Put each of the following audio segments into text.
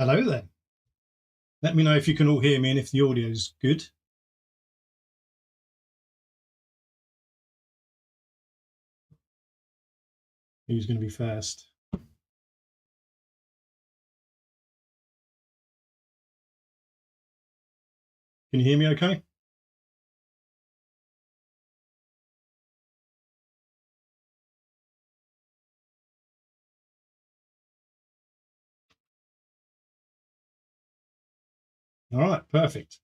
Hello there. Let me know if you can all hear me and if the audio is good. Who's going to be first? Can you hear me okay? All right, perfect.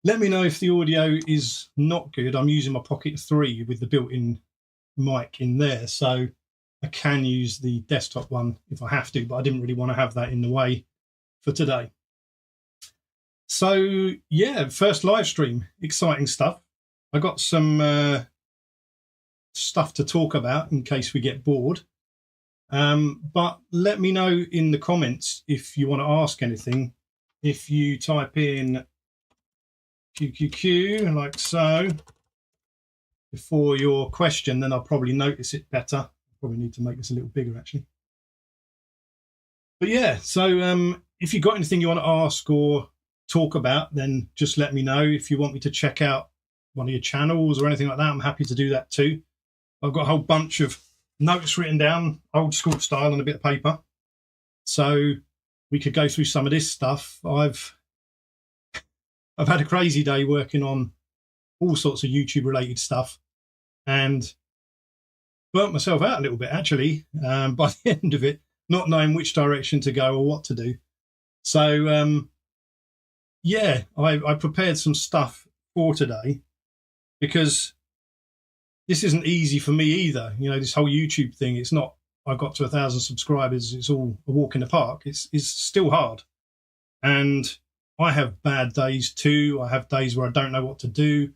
Let me know if the audio is not good. I'm using my Pocket 3 with the built-in mic in there, so I can use the desktop one if I have to, but I didn't really want to have that in the way for today. So yeah, first live stream, exciting stuff. I got some stuff to talk about in case we get bored. But let me know in the comments if you want to ask anything. If you type in QQQ like so before your question, then I'll probably notice it better. Probably need to make this a little bigger actually. But yeah, so if you've got anything you want to ask or talk about, then just let me know. If you want me to check out one of your channels or anything like that, I'm happy to do that too. I've got a whole bunch of notes written down, old school style, on a bit of paper. So we could go through some of this stuff. I've had a crazy day working on all sorts of YouTube related stuff and burnt myself out a little bit actually by the end of it, not knowing which direction to go or what to do. So yeah, I prepared some stuff for today because this isn't easy for me either. You know, this whole YouTube thing, it's not, I got to 1,000 subscribers, it's all a walk in the park. It's still hard. And I have bad days too. I have days where I don't know what to do,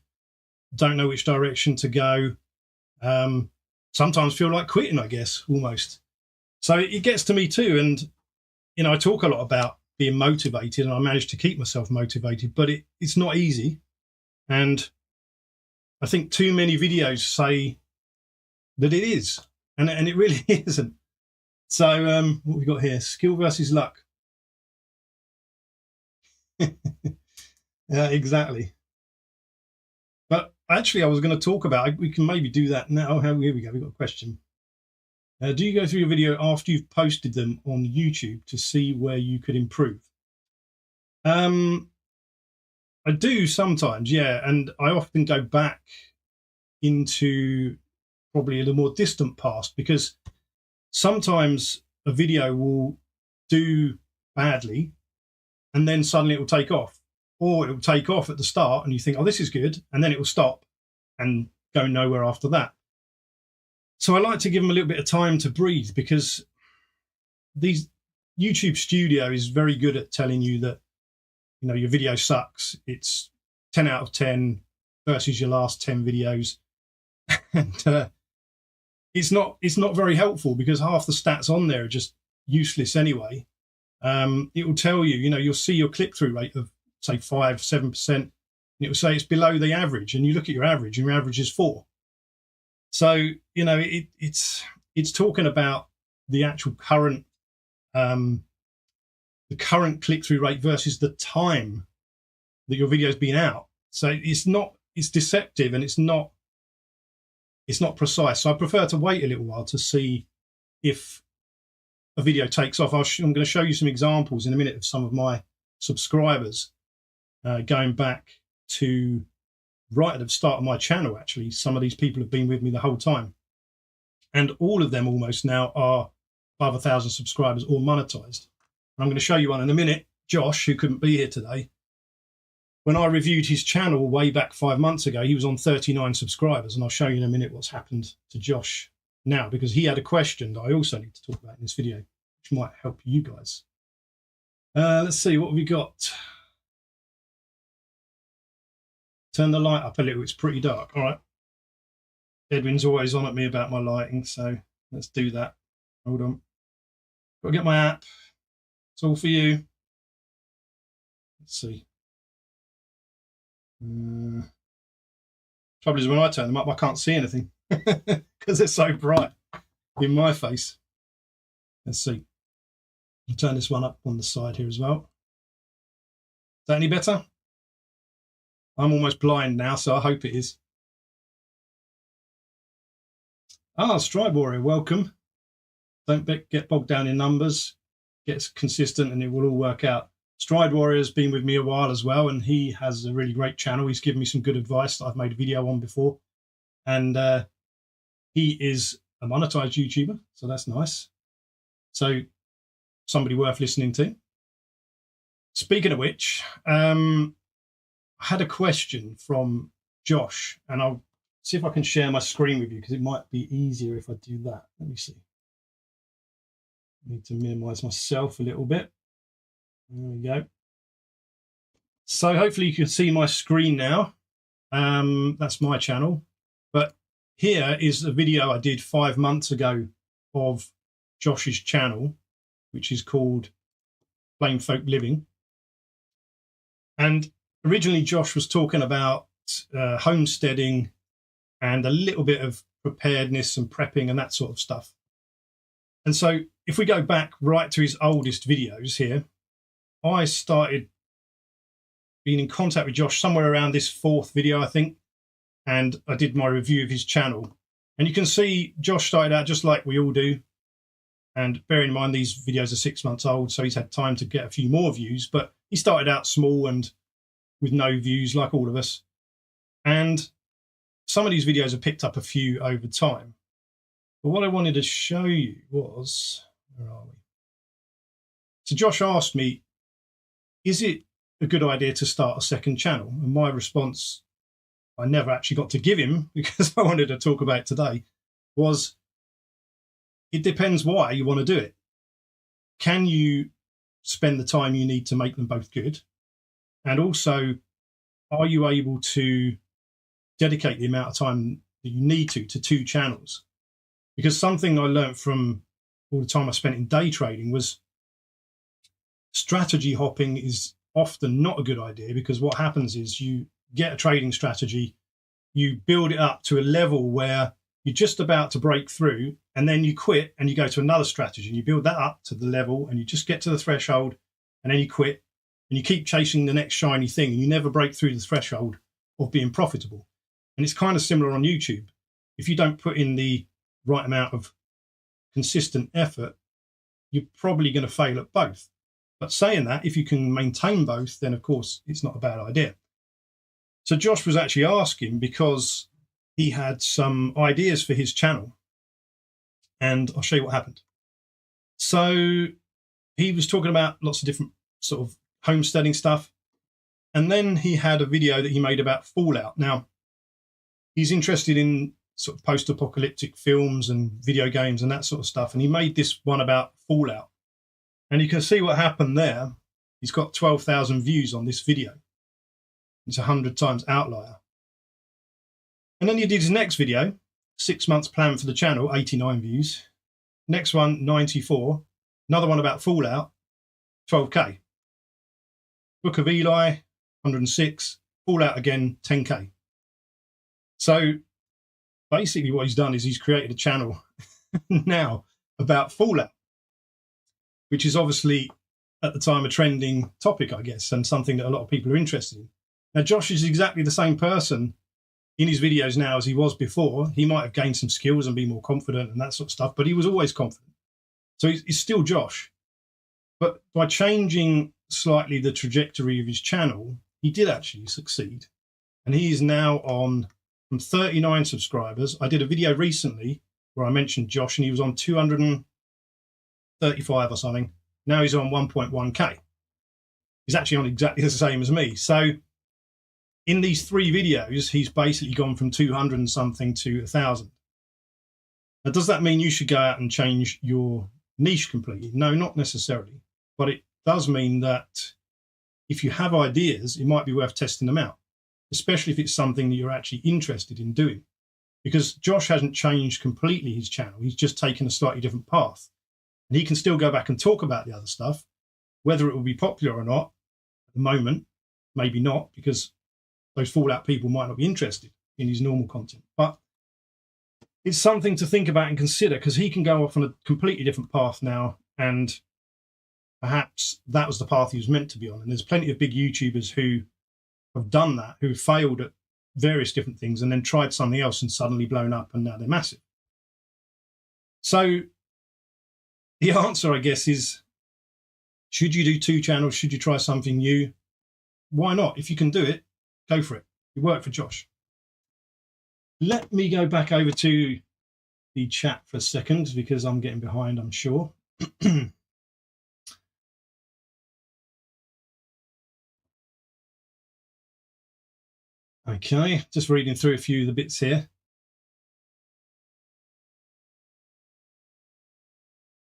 don't know which direction to go. Sometimes feel like quitting, I guess, almost. So it gets to me too. And, you know, I talk a lot about being motivated and I managed to keep myself motivated, but it's not easy. And I think too many videos say that it is, and it really isn't. So what we got here, skill versus luck. Yeah, exactly. But actually, I was going to talk about, we can maybe do that now. Here we go, we've got a question. Do you go through your video after you've posted them on YouTube to see where you could improve? I do sometimes, yeah, and I often go back into probably the more distant past because sometimes a video will do badly and then suddenly it will take off, or it will take off at the start and you think, oh, this is good, and then it will stop and go nowhere after that. So I like to give them a little bit of time to breathe because these YouTube Studio is very good at telling you that, you know, your video sucks. It's 10 out of 10 versus your last 10 videos. And it's not very helpful because half the stats on there are just useless anyway. It will tell you, you know, you'll see your click-through rate of say 5-7%, and it will say it's below the average, and you look at your average and your average is 4. So, you know, it's talking about the actual current click-through rate versus the time that your video's been out. So it's deceptive and it's not precise. So I prefer to wait a little while to see if a video takes off. I'm going to show you some examples in a minute of some of my subscribers going back to right at the start of my channel. Actually, some of these people have been with me the whole time, and all of them almost now are above 1,000 subscribers or monetized. I'm going to show you one in a minute. Josh, who couldn't be here today, when I reviewed his channel way back 5 months ago, he was on 39 subscribers, and I'll show you in a minute what's happened to Josh now, because he had a question that I also need to talk about in this video, which might help you guys. Let's see, what have we got? Turn the light up a little, it's pretty dark. All right. Edwin's always on at me about my lighting, so let's do that. Hold on. Got to get my app. It's all for you. Let's see. Trouble is, when I turn them up, I can't see anything because they're so bright in my face. Let's see. I'll turn this one up on the side here as well. Is that any better? I'm almost blind now, so I hope it is. Stride Warrior, welcome. Don't get bogged down in numbers. Get consistent and it will all work out. Stride Warrior's been with me a while as well, and he has a really great channel. He's given me some good advice that I've made a video on before. And he is a monetized YouTuber, so that's nice. So somebody worth listening to. Speaking of which, I had a question from Josh, and I'll see if I can share my screen with you because it might be easier if I do that. Let me see. I need to minimize myself a little bit. There we go. So hopefully you can see my screen now. That's my channel. But here is a video I did 5 months ago of Josh's channel, which is called Plain Folk Living. And originally Josh was talking about homesteading and a little bit of preparedness and prepping and that sort of stuff. And so if we go back right to his oldest videos here, I started being in contact with Josh somewhere around this 4th video, I think, and I did my review of his channel. And you can see Josh started out just like we all do. And bearing in mind these videos are 6 months old, so he's had time to get a few more views, but he started out small and with no views like all of us. And some of these videos have picked up a few over time. But what I wanted to show you was, where are we? So Josh asked me, is it a good idea to start a second channel? And my response, I never actually got to give him because I wanted to talk about it today, was it depends why you want to do it. Can you spend the time you need to make them both good? And also, are you able to dedicate the amount of time that you need to 2 channels? Because something I learned from all the time I spent in day trading was strategy hopping is often not a good idea, because what happens is you get a trading strategy, you build it up to a level where you're just about to break through, and then you quit and you go to another strategy. You build that up to the level and you just get to the threshold, and then you quit and you keep chasing the next shiny thing, and you never break through the threshold of being profitable. And it's kind of similar on YouTube. If you don't put in the right amount of consistent effort, you're probably going to fail at both. But saying that, if you can maintain both, then of course it's not a bad idea. So Josh was actually asking because he had some ideas for his channel, and I'll show you what happened. So he was talking about lots of different sort of homesteading stuff, and then he had a video that he made about Fallout. Now, he's interested in sort of post-apocalyptic films and video games and that sort of stuff, and he made this one about Fallout. And you can see what happened there. He's got 12,000 views on this video. It's 100 times outlier. And then he did his next video, 6 months plan for the channel, 89 views. Next one, 94. Another one about Fallout, 12k. Book of Eli, 106. Fallout again, 10k. So basically what he's done is he's created a channel now about Fallout, which is obviously at the time a trending topic, I guess, and something that a lot of people are interested in. Now, Josh is exactly the same person in his videos now as he was before. He might have gained some skills and be more confident and that sort of stuff, but he was always confident. So he's still Josh. But by changing slightly the trajectory of his channel, he did actually succeed. And he is now on from 39 subscribers. I did a video recently where I mentioned Josh, and he was on 235 or something. Now he's on 1.1k. He's actually on exactly the same as me. So in these 3 videos, he's basically gone from 200 and something to 1,000. Now, does that mean you should go out and change your niche completely? No, not necessarily. But it does mean that if you have ideas, it might be worth testing them out, especially if it's something that you're actually interested in doing. Because Josh hasn't changed completely his channel. He's just taken a slightly different path. And he can still go back and talk about the other stuff. Whether it will be popular or not, at the moment, maybe not, because those Fallout people might not be interested in his normal content. But it's something to think about and consider, because he can go off on a completely different path now and perhaps that was the path he was meant to be on. And there's plenty of big YouTubers who have done that, who failed at various different things and then tried something else and suddenly blown up, and now they're massive. So the answer, I guess, is, should you do 2 channels? Should you try something new? Why not? If you can do it, go for it. You work for Josh. Let me go back over to the chat for a second, because I'm getting behind, I'm sure. Okay, just reading through a few of the bits here.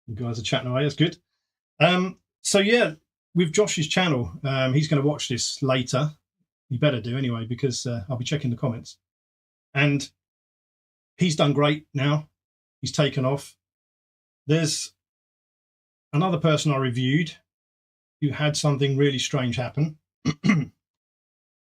You guys are chatting away, that's good. So yeah, with Josh's channel, he's going to watch this later. He better do anyway, because I'll be checking the comments. And he's done great now. He's taken off. There's another person I reviewed who had something really strange happen.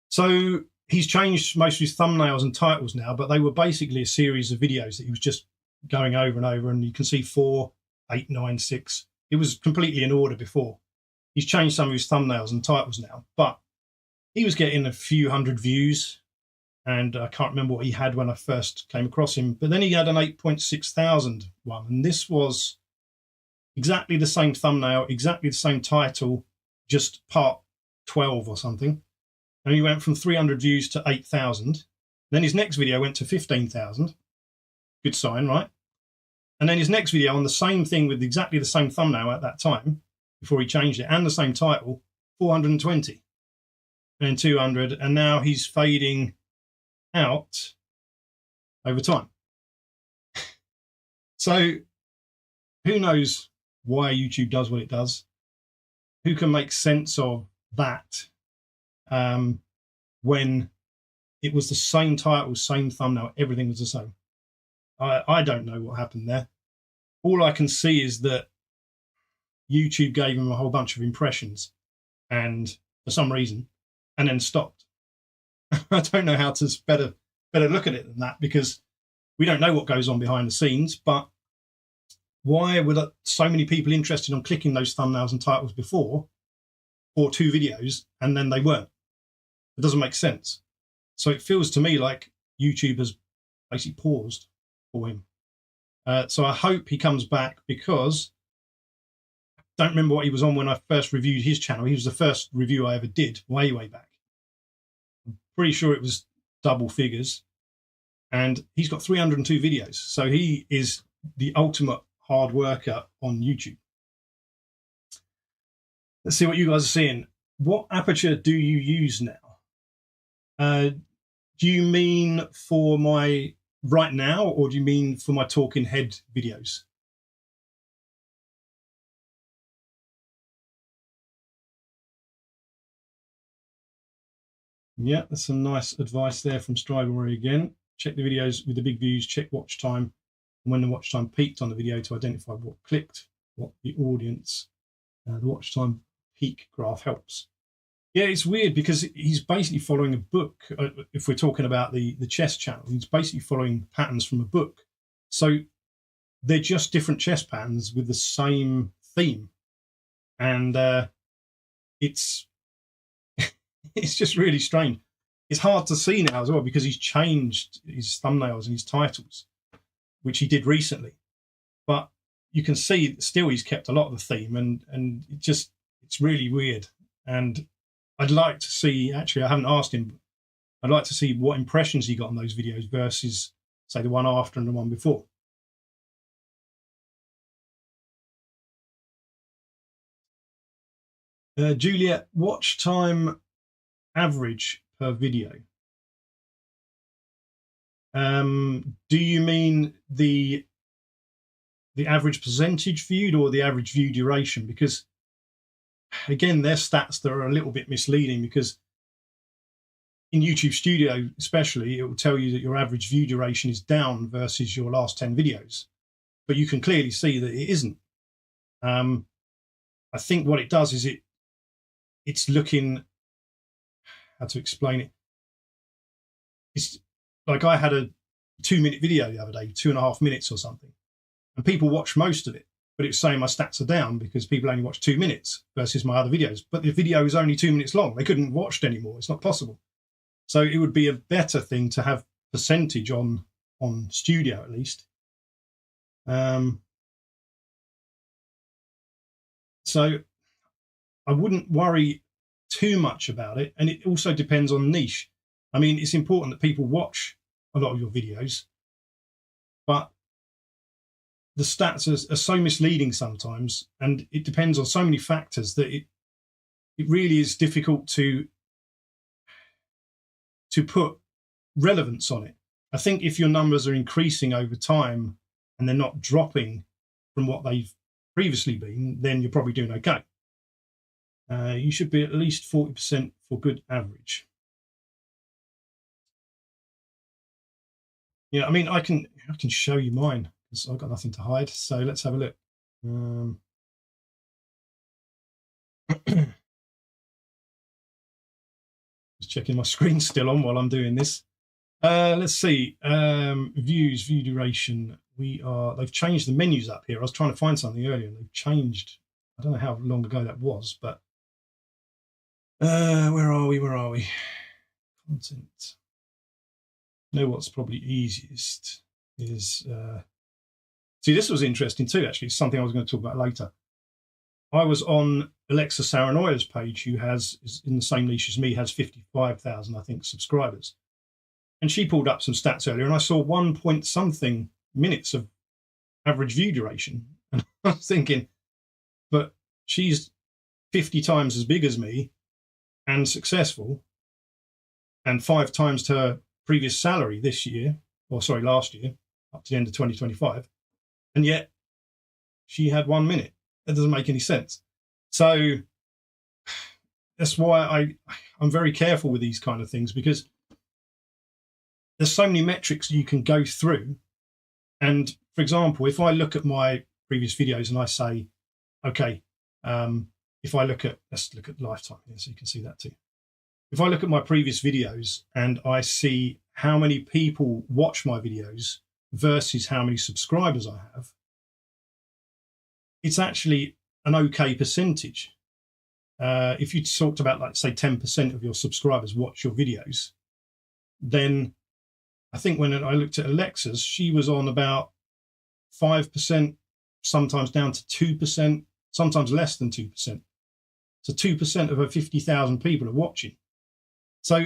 So he's changed most of his thumbnails and titles now, but they were basically a series of videos that he was just going over and over, and you can see 4, 8, 9, 6. It was completely in order before. He's changed some of his thumbnails and titles now, but he was getting a few hundred views, and I can't remember what he had when I first came across him, but then he had an 8.6 thousand one, and this was exactly the same thumbnail, exactly the same title, just part 12 or something. And he went from 300 views to 8,000. Then his next video went to 15,000. Good sign, right? And then his next video on the same thing with exactly the same thumbnail at that time, before he changed it, and the same title, 420. And then 200. And now he's fading out over time. So who knows why YouTube does what it does? Who can make sense of that? When it was the same title, same thumbnail, everything was the same. I don't know what happened there. All I can see is that YouTube gave him a whole bunch of impressions, and for some reason, and then stopped. I don't know how to better look at it than that, because we don't know what goes on behind the scenes. But why were so many people interested on clicking those thumbnails and titles before for 2 videos, and then they weren't? It doesn't make sense. So it feels to me like YouTube has basically paused for him. So I hope he comes back, because I don't remember what he was on when I first reviewed his channel. He was the first review I ever did way back. I'm pretty sure it was double figures, and he's got 302 videos. So he is the ultimate hard worker on YouTube. Let's see what you guys are seeing. What aperture do you use now? Do you mean for my right now, or do you mean for my talking head videos? Yeah, that's some nice advice there from Strivalry again. Check the videos with the big views, check watch time, and when the watch time peaked on the video to identify what clicked, what the audience, the watch time peak graph helps. Yeah, it's weird, because he's basically following a book. If we're talking about the chess channel, he's basically following patterns from a book. So they're just different chess patterns with the same theme. And it's just really strange. It's hard to see now as well, because he's changed his thumbnails and his titles, which he did recently. But you can see still he's kept a lot of the theme, and it's really weird. And I'd like to see, actually, I haven't asked him, I'd like to see what impressions he got on those videos versus, say, the one after and the one before. Juliet, watch time average per video. Do you mean the average percentage viewed, or the average view duration? Because again, they're stats that are a little bit misleading, because in YouTube Studio especially, it will tell you that your average view duration is down versus your last 10 videos, but you can clearly see that it isn't. I think what it does is it's looking, how to explain it, it's like I had a 2-minute video the other day, 2.5 minutes or something, and people watched most of it. but it's saying my stats are down because people only watch 2 minutes versus my other videos. But the video is only 2 minutes long. They couldn't have watched anymore. It's not possible. So it would be a better thing to have percentage on Studio at least. So I wouldn't worry too much about it. And it also depends on niche. I mean, it's important that people watch a lot of your videos, but the stats are so misleading sometimes, and it depends on so many factors that it really is difficult to put relevance on it. I think if your numbers are increasing over time and they're not dropping from what they've previously been, then you're probably doing okay. You should be at least 40% for good average. Yeah, I mean, I can show you mine because I've got nothing to hide. So let's have a look. Just checking my screen still on while I'm doing this. Let's see. Views, view duration. They've changed the menus up here. I was trying to find something earlier and they've changed. I don't know how long ago that was, but where are we? Content. Know what's probably easiest is see, this was interesting too, actually. It's something I was going to talk about later. I was on Alexa Saranoya's page, who is in the same niche as me, has 55,000, I think, subscribers. And she pulled up some stats earlier, and I saw 1 point something minutes of average view duration. And I was thinking, but she's 50 times as big as me and successful, and 5 times her previous salary this year, or sorry, last year, up to the end of 2025. And yet she had 1 minute. That doesn't make any sense. So that's why I'm very careful with these kind of things, because there's so many metrics you can go through. And for example, if I look at my previous videos and I say, okay, if I look at, let's look at lifetime here so you can see that too. If I look at my previous videos and I see how many people watch my videos versus how many subscribers I have, it's actually an okay percentage. If you talked about, like, say, 10% of your subscribers watch your videos, then I think when I looked at Alexa's, she was on about 5%, sometimes down to 2%, sometimes less than 2%. So 2% of her 50,000 people are watching. So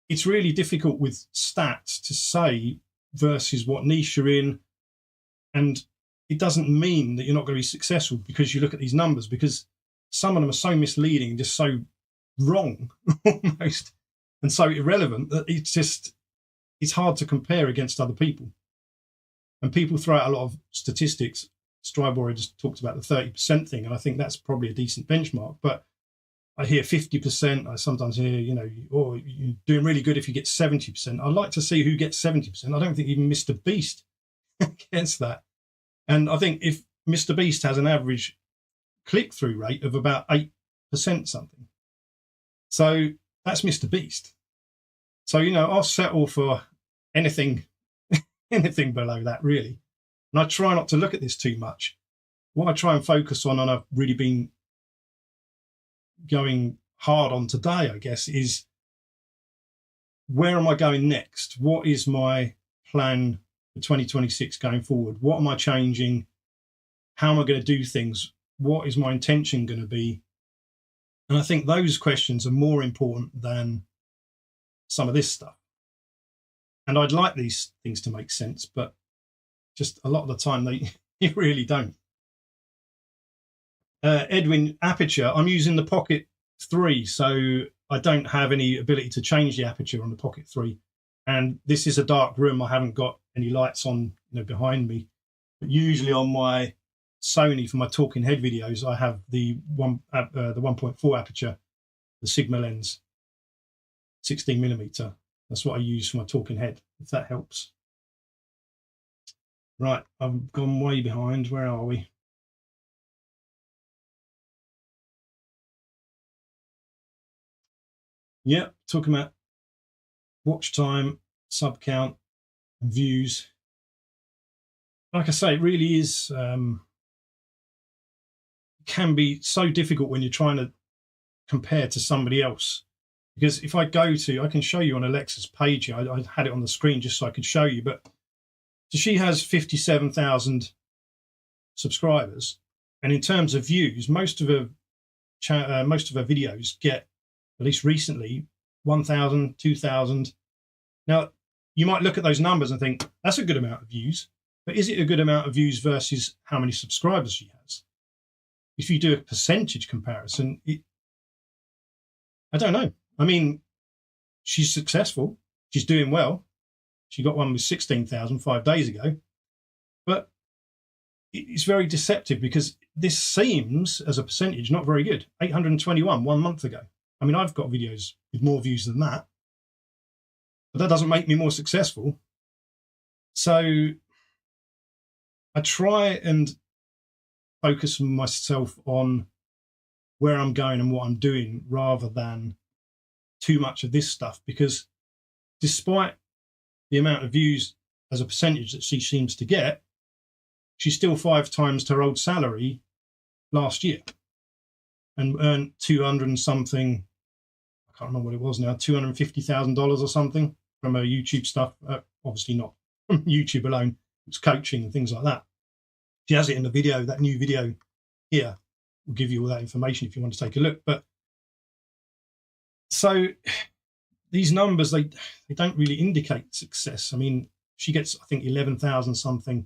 it's really difficult with stats to say versus what niche you're in. And it doesn't mean that you're not going to be successful because you look at these numbers, because some of them are so misleading, just so wrong almost, and so irrelevant that it's hard to compare against other people. And people throw out a lot of statistics. Strybor just talked about the 30% thing, and I think that's probably a decent benchmark. But I hear 50%. I sometimes hear, you're doing really good if you get 70%. I'd like to see who gets 70%. I don't think even Mr. Beast gets that. And I think if Mr. Beast has an average click-through rate of about 8% something, so that's Mr. Beast. So, I'll settle for anything below that, really. And I try not to look at this too much. What I try and focus on, and I've really been going hard on today, I guess, is where am I going next? What is my plan for 2026 going forward? What am I changing? How am I going to do things? What is my intention going to be? And I think those questions are more important than some of this stuff. And I'd like these things to make sense, but just a lot of the time they really don't. Edwin, aperture. I'm using the Pocket 3, so I don't have any ability to change the aperture on the Pocket 3. And this is a dark room. I haven't got any lights on, behind me. But usually on my Sony, for my talking head videos, I have the 1.4 aperture, the Sigma lens, 16mm. That's what I use for my talking head, if that helps. Right, I've gone way behind. Where are we? Yeah, talking about watch time, sub count, and views. like I say, it really is, can be so difficult when you're trying to compare to somebody else. Because if I go to, I can show you on Alexa's page here, I had it on the screen just so I could show you, but so she has 57,000 subscribers. And in terms of views, most of her videos get, at least recently, 1,000, 2,000. Now, you might look at those numbers and think, that's a good amount of views, but is it a good amount of views versus how many subscribers she has? If you do a percentage comparison, I don't know. I mean, she's successful. She's doing well. She got one with 16,000 5 days ago. But it's very deceptive because this seems, as a percentage, not very good. 821 1 month ago. I mean, I've got videos with more views than that. But that doesn't make me more successful. So I try and focus myself on where I'm going and what I'm doing rather than too much of this stuff, because despite the amount of views as a percentage that she seems to get, she's still 5 times her old salary last year and earned 200 and something, I can't remember what it was now, $250,000 or something from her YouTube stuff. Obviously not from YouTube alone, it's coaching and things like that. She has it in the video, that new video here will give you all that information if you want to take a look. But so these numbers, they don't really indicate success. I mean, she gets, I think, 11,000 something,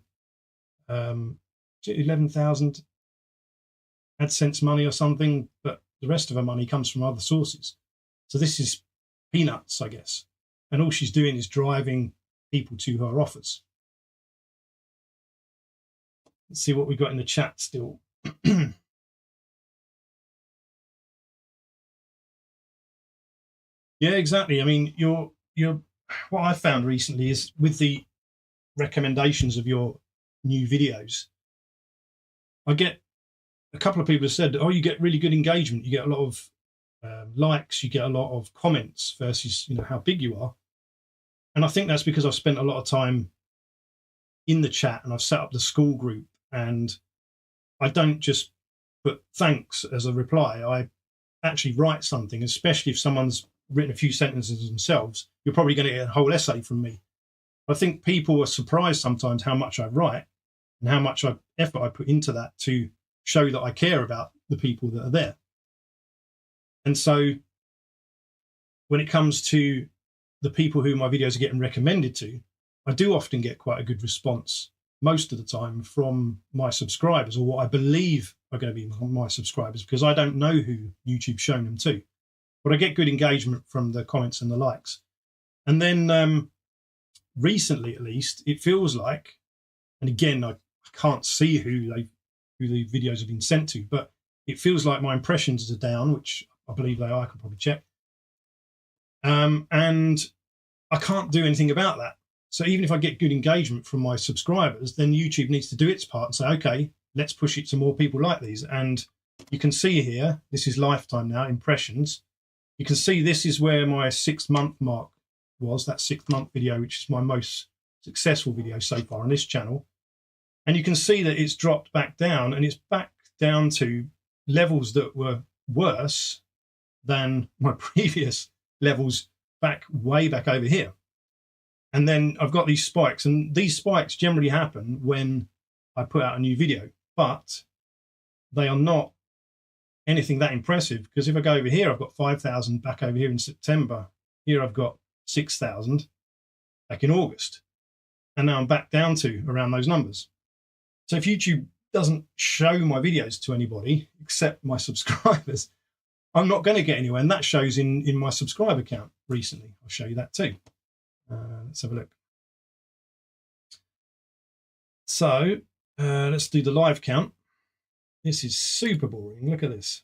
11,000 AdSense money or something, but the rest of her money comes from other sources. So this is peanuts, I guess. And all she's doing is driving people to her offers. Let's see what we've got in the chat still. Yeah, exactly. I mean, what I found recently is with the recommendations of your new videos, I get a couple of people have said, oh, you get really good engagement. You get a lot of likes, you get a lot of comments versus, how big you are. And I think that's because I've spent a lot of time in the chat and I've set up the school group, and I don't just put thanks as a reply. I actually write something, especially if someone's written a few sentences themselves. You're probably going to get a whole essay from me. I think people are surprised sometimes how much I write and how much effort I put into that to show that I care about the people that are there. And so when it comes to the people who my videos are getting recommended to, I do often get quite a good response most of the time from my subscribers, or what I believe are going to be my subscribers, because I don't know who YouTube's shown them to. But I get good engagement from the comments and the likes. And then recently, at least, it feels like, and again, I can't see who the videos have been sent to, but it feels like my impressions are down, which I believe they are. I can probably check. And I can't do anything about that. So even if I get good engagement from my subscribers, then YouTube needs to do its part and say, okay, let's push it to more people like these. And you can see here, this is lifetime now, impressions. You can see this is where my 6 month mark was, that 6 month video, which is my most successful video so far on this channel. And you can see that it's dropped back down, and it's back down to levels that were worse than my previous levels way back over here. And then I've got these spikes, and these spikes generally happen when I put out a new video, but they are not anything that impressive, because if I go over here, I've got 5,000 back over here in September. Here I've got 6,000 back in August. And now I'm back down to around those numbers. So if YouTube doesn't show my videos to anybody except my subscribers, I'm not going to get anywhere. And that shows in my subscriber count recently. I'll show you that too. Let's have a look. So let's do the live count. This is super boring. Look at this.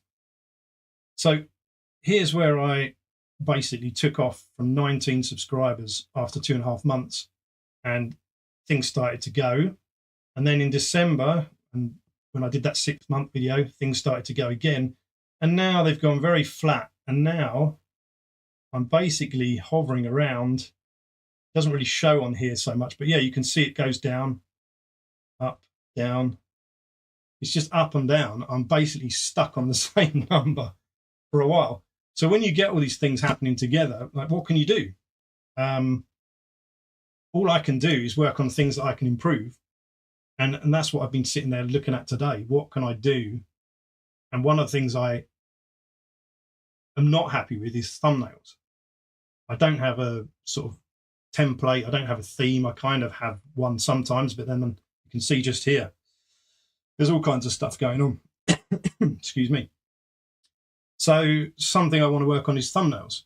So here's where I basically took off from 19 subscribers after 2.5 months, and things started to go. And then in December, and when I did that 6 month video, things started to go again. And now they've gone very flat. And now I'm basically hovering around. Doesn't really show on here so much, but yeah, you can see it goes down. up, down. It's just up and down. I'm basically stuck on the same number for a while. So when you get all these things happening together, like, what can you do? All I can do is work on things that I can improve. And that's what I've been sitting there looking at today. What can I do? And one of the things I am not happy with is thumbnails. I don't have a sort of template. I don't have a theme. I kind of have one sometimes, but then you can see just here, there's all kinds of stuff going on. Excuse me. So something I want to work on is thumbnails.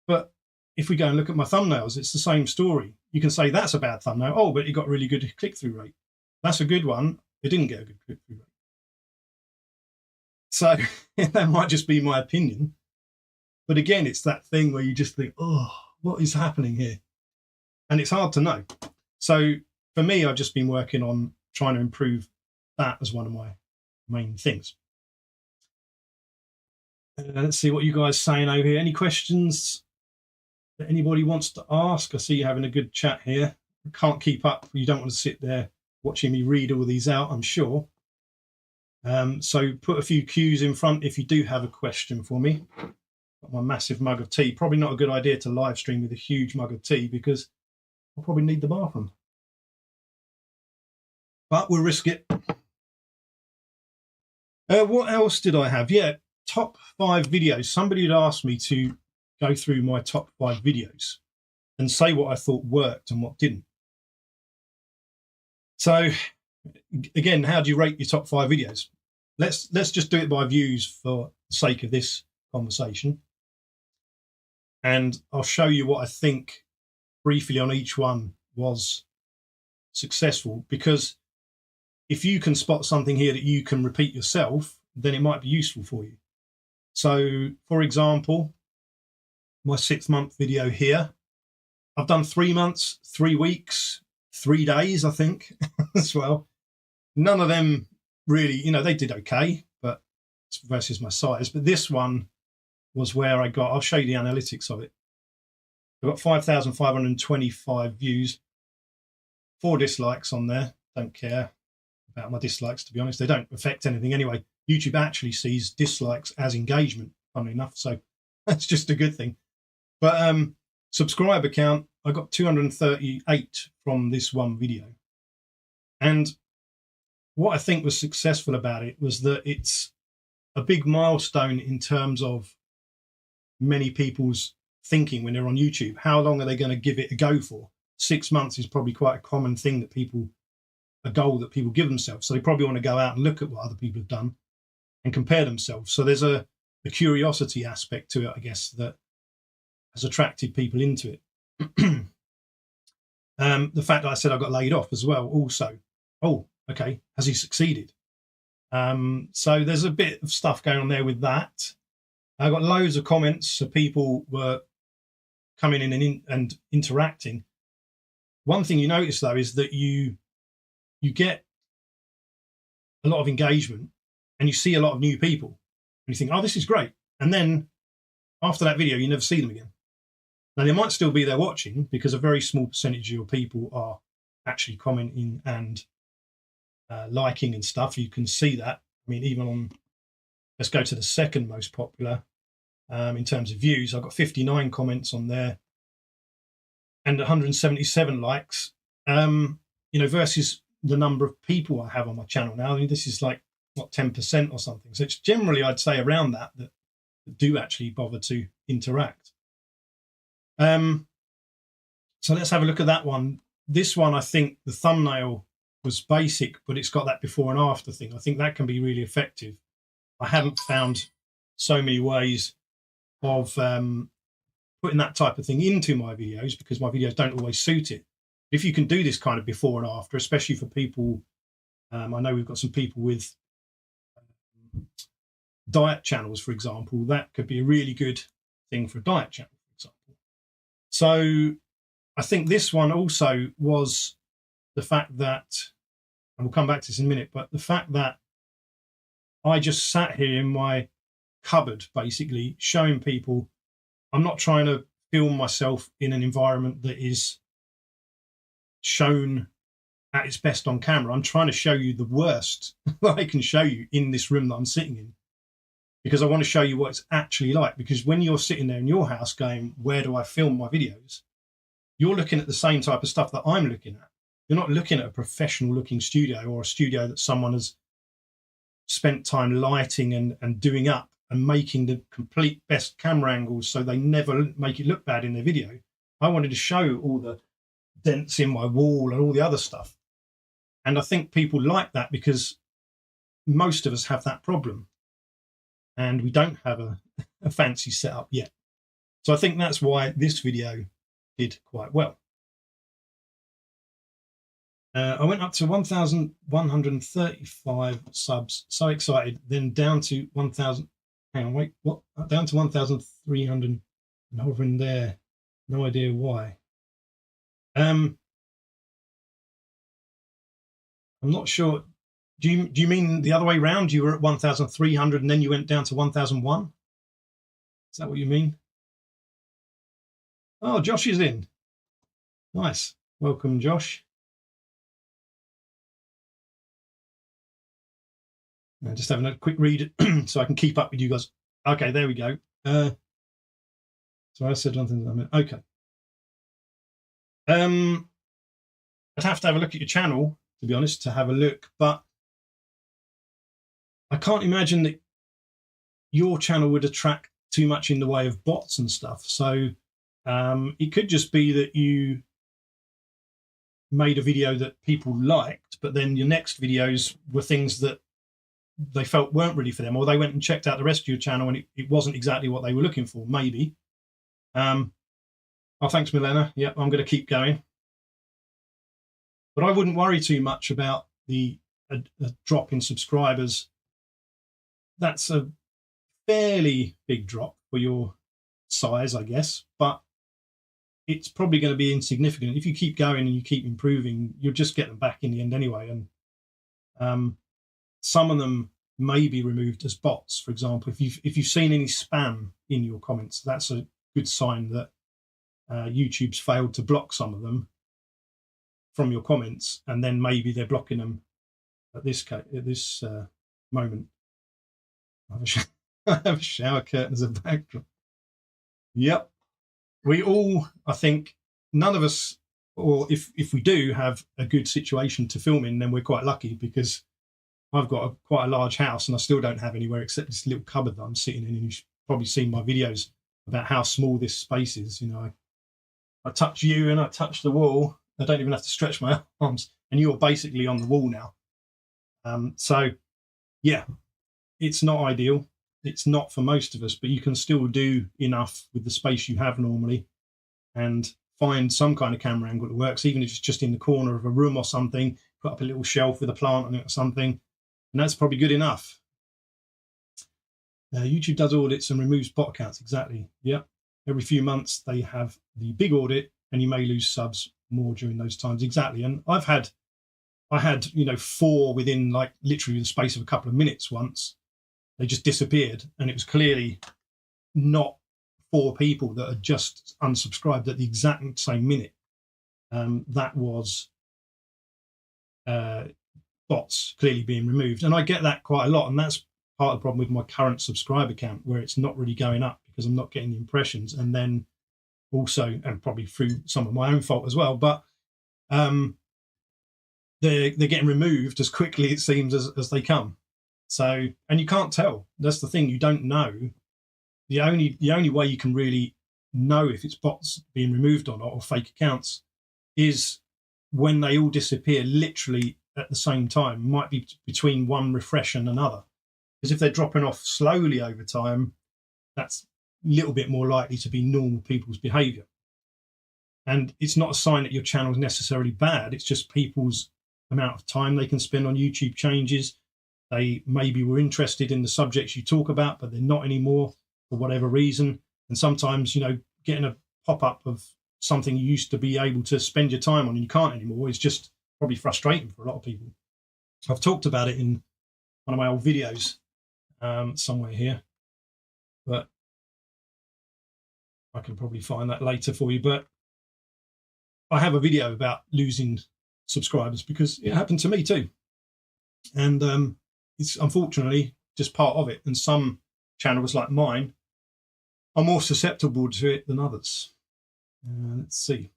But if we go and look at my thumbnails, it's the same story. You can say that's a bad thumbnail. Oh, but it got really good click-through rate. That's a good one. It didn't get a good click-through rate. So that might just be my opinion. But again, it's that thing where you just think, oh, what is happening here? And it's hard to know. So for me, I've just been working on trying to improve that as one of my main things. Let's see what you guys are saying over here. Any questions that anybody wants to ask? I see you having a good chat here. I can't keep up. You don't want to sit there watching me read all these out, I'm sure. So put a few cues in front if you do have a question for me. Got my massive mug of tea. Probably not a good idea to live stream with a huge mug of tea because I'll probably need the bathroom. But we'll risk it. What else did I have? Yeah, top 5 videos. Somebody had asked me to go through my top 5 videos and say what I thought worked and what didn't. So again, how do you rate your top 5 videos? Let's just do it by views for the sake of this conversation. And I'll show you what I think briefly on each one was successful, because if you can spot something here that you can repeat yourself, then it might be useful for you. So for example, my 6th month video here, I've done 3 months, 3 weeks, 3 days, I think, as well. None of them really, you know, they did okay, but versus my size. But this one was where I got, I'll show you the analytics of it. I got 5,525 views, 4 dislikes on there. Don't care about my dislikes, to be honest. They don't affect anything anyway. YouTube actually sees dislikes as engagement, funnily enough. So that's just a good thing. But subscriber count, I got 238 from this one video. And what I think was successful about it was that it's a big milestone in terms of many people's thinking when they're on YouTube. How long are they going to give it a go for? 6 months is probably quite a common thing that a goal that people give themselves. So they probably want to go out and look at what other people have done and compare themselves. So there's a curiosity aspect to it, I guess, that has attracted people into it. The fact that I said I got laid off as well also. Oh, okay, has he succeeded? So there's a bit of stuff going on there with that. I got loads of comments, so people were coming in and interacting. One thing you notice though is that you get a lot of engagement and you see a lot of new people and you think, oh, this is great. And then after that video, you never see them again. Now they might still be there watching because a very small percentage of your people are actually commenting and liking and stuff. You can see that. I mean, even on, let's go to the second most popular in terms of views. I've got 59 comments on there and 177 likes, you know, versus the number of people I have on my channel now. I mean, this is like, what, 10% or something. So it's generally, I'd say, around that do actually bother to interact. So let's have a look at that one. This one, I think the thumbnail was basic, but it's got that before and after thing. I think that can be really effective. I haven't found so many ways of putting that type of thing into my videos because my videos don't always suit it. If you can do this kind of before and after, especially for people, I know we've got some people with diet channels, for example, that could be a really good thing for a diet channel, for example. So I think this one also was the fact that, and we'll come back to this in a minute, but the fact that I just sat here in my cupboard, basically showing people I'm not trying to film myself in an environment that is shown at its best on camera. I'm trying to show you the worst that I can show you in this room that I'm sitting in, because I want to show you what it's actually like. Because when you're sitting there in your house going, where do I film my videos? You're looking at the same type of stuff that I'm looking at. You're not looking at a professional looking studio, or a studio that someone has spent time lighting and doing up and making the complete best camera angles so they never make it look bad in their video. I wanted to show all the dents in my wall and all the other stuff. And I think people like that because most of us have that problem and we don't have a fancy setup yet. So I think that's why this video did quite well. I went up to 1,135 subs. So excited. Then down to 1,000. Hang on, wait. What? Down to 1,300 and hovering there. No idea why. I'm not sure. Do you mean the other way around? You were at 1,300 and then you went down to 1,001? Is that what you mean? Oh, Josh is in. Nice. Welcome, Josh. Just having a quick read so I can keep up with you guys. Okay, there we go. So I said one thing. Okay. I'd have to have a look at your channel, to be honest, to have a look, but I can't imagine that your channel would attract too much in the way of bots and stuff. So it could just be that you made a video that people liked, but then your next videos were things that they felt weren't really for them, or they went and checked out the rest of your channel and it wasn't exactly what they were looking for, maybe. Oh, thanks, Milena. Yeah, I'm going to keep going. But I wouldn't worry too much about the drop in subscribers. That's a fairly big drop for your size, I guess, but it's probably going to be insignificant. If you keep going and you keep improving, you'll just get them back in the end anyway. And some of them may be removed as bots. For example, if you've seen any spam in your comments, that's a good sign that YouTube's failed to block some of them from your comments, and then maybe they're blocking them at this moment. I have a shower curtain as a backdrop. Yep. We all, I think, none of us, or if we do have a good situation to film in, then we're quite lucky, because I've got quite a large house and I still don't have anywhere except this little cupboard that I'm sitting in. And you've probably seen my videos about how small this space is. You know, I touch you and I touch the wall. I don't even have to stretch my arms, and you're basically on the wall now. So, yeah, it's not ideal. It's not for most of us, but you can still do enough with the space you have normally and find some kind of camera angle that works, even if it's just in the corner of a room or something. Put up a little shelf with a plant on it or something, and that's probably good enough. YouTube does audits and removes bot accounts. Exactly. Yep. Every few months they have the big audit, and you may lose subs more during those times. Exactly. And I had 4 within like literally the space of a couple of minutes once. They just disappeared, and it was clearly not 4 people that had just unsubscribed at the exact same minute. That was bots clearly being removed. And I get that quite a lot, and that's part of the problem with my current subscriber count, where it's not really going up because I'm not getting the impressions. And then also, and probably through some of my own fault as well, but they're getting removed as quickly, it seems, as they come. So, and you can't tell. That's the thing. You don't know. The only way you can really know if it's bots being removed or not, or fake accounts, is when they all disappear literally at the same time. It might be between one refresh and another. Because if they're dropping off slowly over time, that's a little bit more likely to be normal people's behavior. And it's not a sign that your channel is necessarily bad. It's just people's amount of time they can spend on YouTube changes. They maybe were interested in the subjects you talk about, but they're not anymore for whatever reason. And sometimes, getting a pop-up of something you used to be able to spend your time on and you can't anymore is just probably frustrating for a lot of people. I've talked about it in one of my old videos somewhere here, but I can probably find that later for you. But I have a video about losing subscribers, because it happened to me too. And it's unfortunately just part of it. And some channels like mine are more susceptible to it than others. Let's see.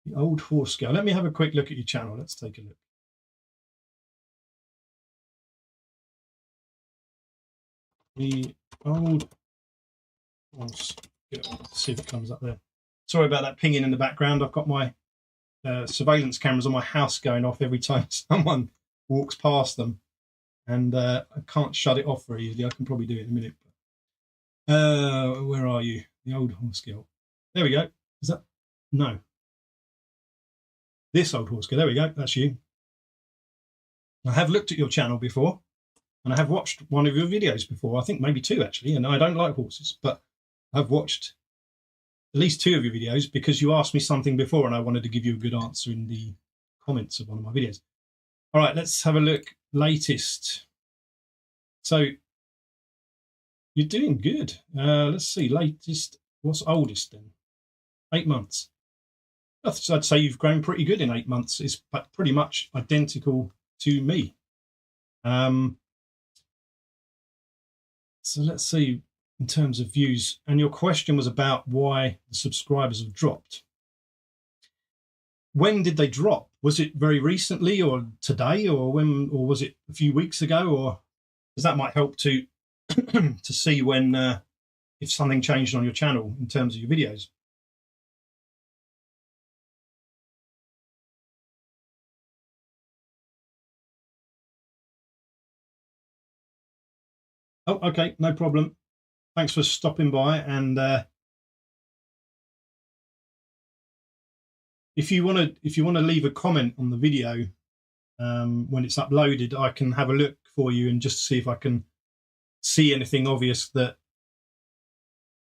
The old horse scale. Let me have a quick look at your channel. Let's take a look. The old horse scale. Let's see if it comes up there. Sorry about that pinging in the background. I've got my surveillance cameras on my house going off every time someone walks past them, and I can't shut it off very easily. I can probably do it in a minute. Where are you? The old horse scale. There we go. Is that? No. This old horse scale. There we go. That's you. I have looked at your channel before, and I have watched one of your videos before. I think maybe two actually. And I don't like horses, but I've watched at least two of your videos because you asked me something before and I wanted to give you a good answer in the comments of one of my videos. All right, let's have a look. Latest. So you're doing good. Let's see. Latest. What's oldest then? 8 months. I'd say you've grown pretty good in 8 months. It's pretty much identical to me. So let's see. In terms of views, and your question was about why the subscribers have dropped. When did they drop? Was it very recently or today, or when, or was it a few weeks ago? Or because that might help to to see when if something changed on your channel in terms of your videos. Oh, okay, no problem. Thanks for stopping by. And if you want to leave a comment on the video when it's uploaded, I can have a look for you and just see if I can see anything obvious that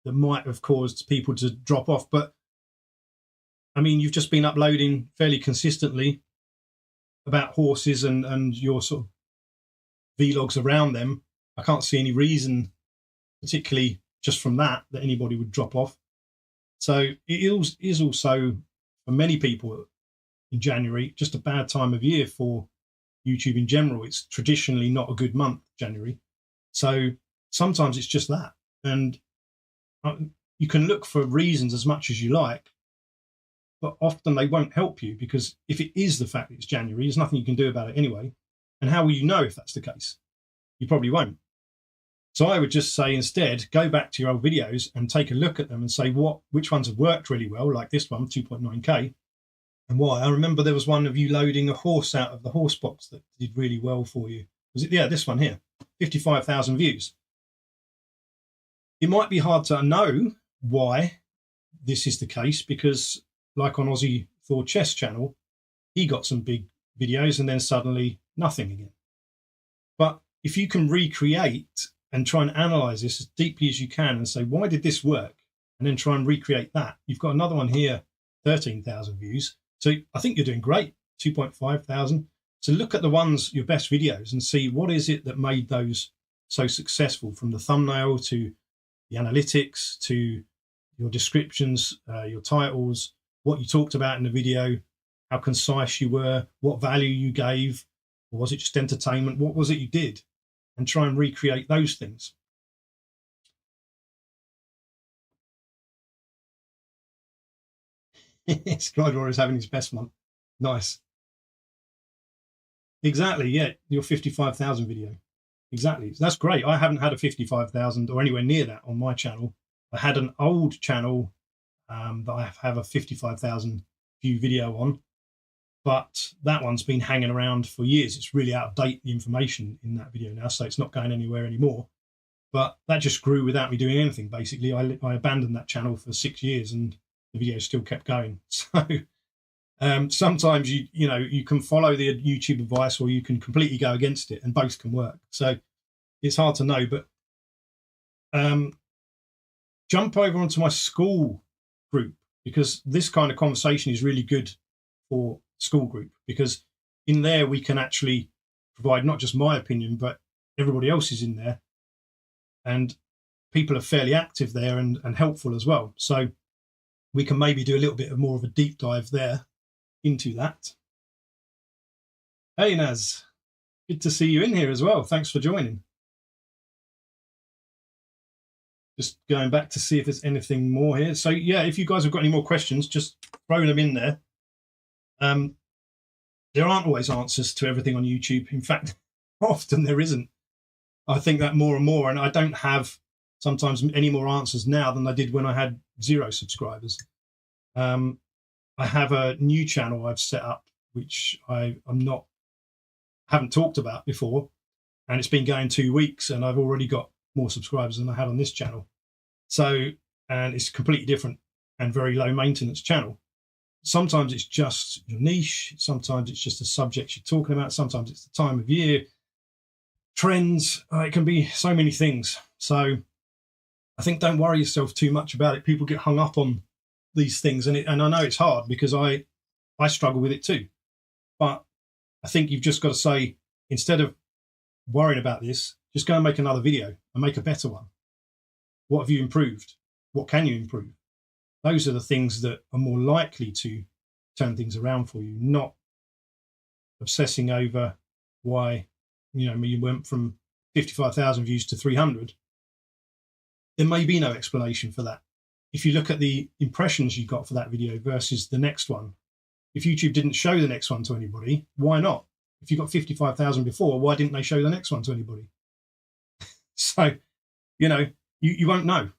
might have caused people to drop off. But I mean, you've just been uploading fairly consistently about horses and your sort of vlogs around them. I can't see any reason, particularly just from that anybody would drop off. So it is also, for many people in January, just a bad time of year for YouTube in general. It's traditionally not a good month, January. So sometimes it's just that. And you can look for reasons as much as you like, but often they won't help you, because if it is the fact that it's January, there's nothing you can do about it anyway. And how will you know if that's the case? You probably won't. So I would just say instead, go back to your old videos and take a look at them and say which ones have worked really well, like this one, 2.9K, and why. I remember there was one of you loading a horse out of the horse box that did really well for you. Was it? Yeah, this one here, 55,000 views. It might be hard to know why this is the case, because like on Aussie Thor Chess channel, he got some big videos and then suddenly nothing again. But if you can recreate and try and analyze this as deeply as you can and say, why did this work? And then try and recreate that. You've got another one here, 13,000 views. So I think you're doing great, 2,500. So look at the ones, your best videos, and see what is it that made those so successful, from the thumbnail to the analytics to your descriptions, your titles, what you talked about in the video, how concise you were, what value you gave, or was it just entertainment? What was it you did? And try and recreate those things. Skydor is having his best month. Nice. Exactly, yeah, your 55,000 video. Exactly, that's great. I haven't had a 55,000 or anywhere near that on my channel. I had an old channel that I have a 55,000 view video on, but that one's been hanging around for years. It's really out of date, the information in that video now, so it's not going anywhere anymore. But that just grew without me doing anything, basically. I abandoned that channel for 6 years and the video still kept going. So sometimes you can follow the YouTube advice, or you can completely go against it, and both can work. So it's hard to know. But jump over onto my school group, because this kind of conversation is really good for school group, because in there we can actually provide not just my opinion, but everybody else is in there, and people are fairly active there and helpful as well. So we can maybe do a little bit of more of a deep dive there. into that. Hey Naz, good to see you in here as well. Thanks for joining. Just going back to see if there's anything more here. So yeah, if you guys have got any more questions, just throw them in there. There aren't always answers to everything on YouTube. In fact, often there isn't. I think that more and more, and I don't have sometimes any more answers now than I did when I had 0 subscribers. I have a new channel I've set up, which haven't talked about before, and it's been going 2 weeks, and I've already got more subscribers than I had on this channel. So, and it's completely different and very low maintenance channel. Sometimes it's just your niche, sometimes it's just the subjects you're talking about, sometimes it's the time of year, trends, it can be so many things. So I think don't worry yourself too much about it. People get hung up on these things, and I know it's hard because I struggle with it too. But I think you've just got to say, instead of worrying about this, just go and make another video and make a better one. What have you improved? What can you improve? Those are the things that are more likely to turn things around for you, not obsessing over why, you went from 55,000 views to 300. There may be no explanation for that. If you look at the impressions you got for that video versus the next one, if YouTube didn't show the next one to anybody, why not? If you got 55,000 before, why didn't they show the next one to anybody? So, you won't know,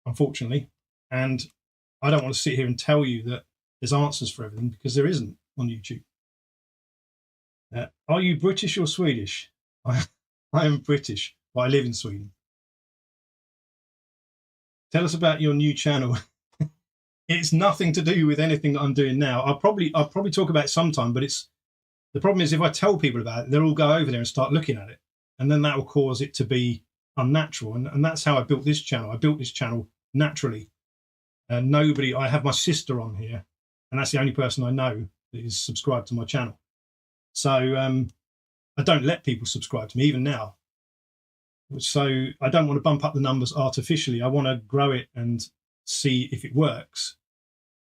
unfortunately. And I don't want to sit here and tell you that there's answers for everything, because there isn't on YouTube. Are you British or Swedish? I am British, but I live in Sweden. Tell us about your new channel. It's nothing to do with anything that I'm doing now. I'll probably talk about it sometime, but the problem is if I tell people about it, they'll all go over there and start looking at it, and then that will cause it to be unnatural. And that's how I built this channel. I built this channel naturally. I have my sister on here, and that's the only person I know that is subscribed to my channel. So I don't let people subscribe to me, even now. So I don't want to bump up the numbers artificially. I want to grow it and see if it works.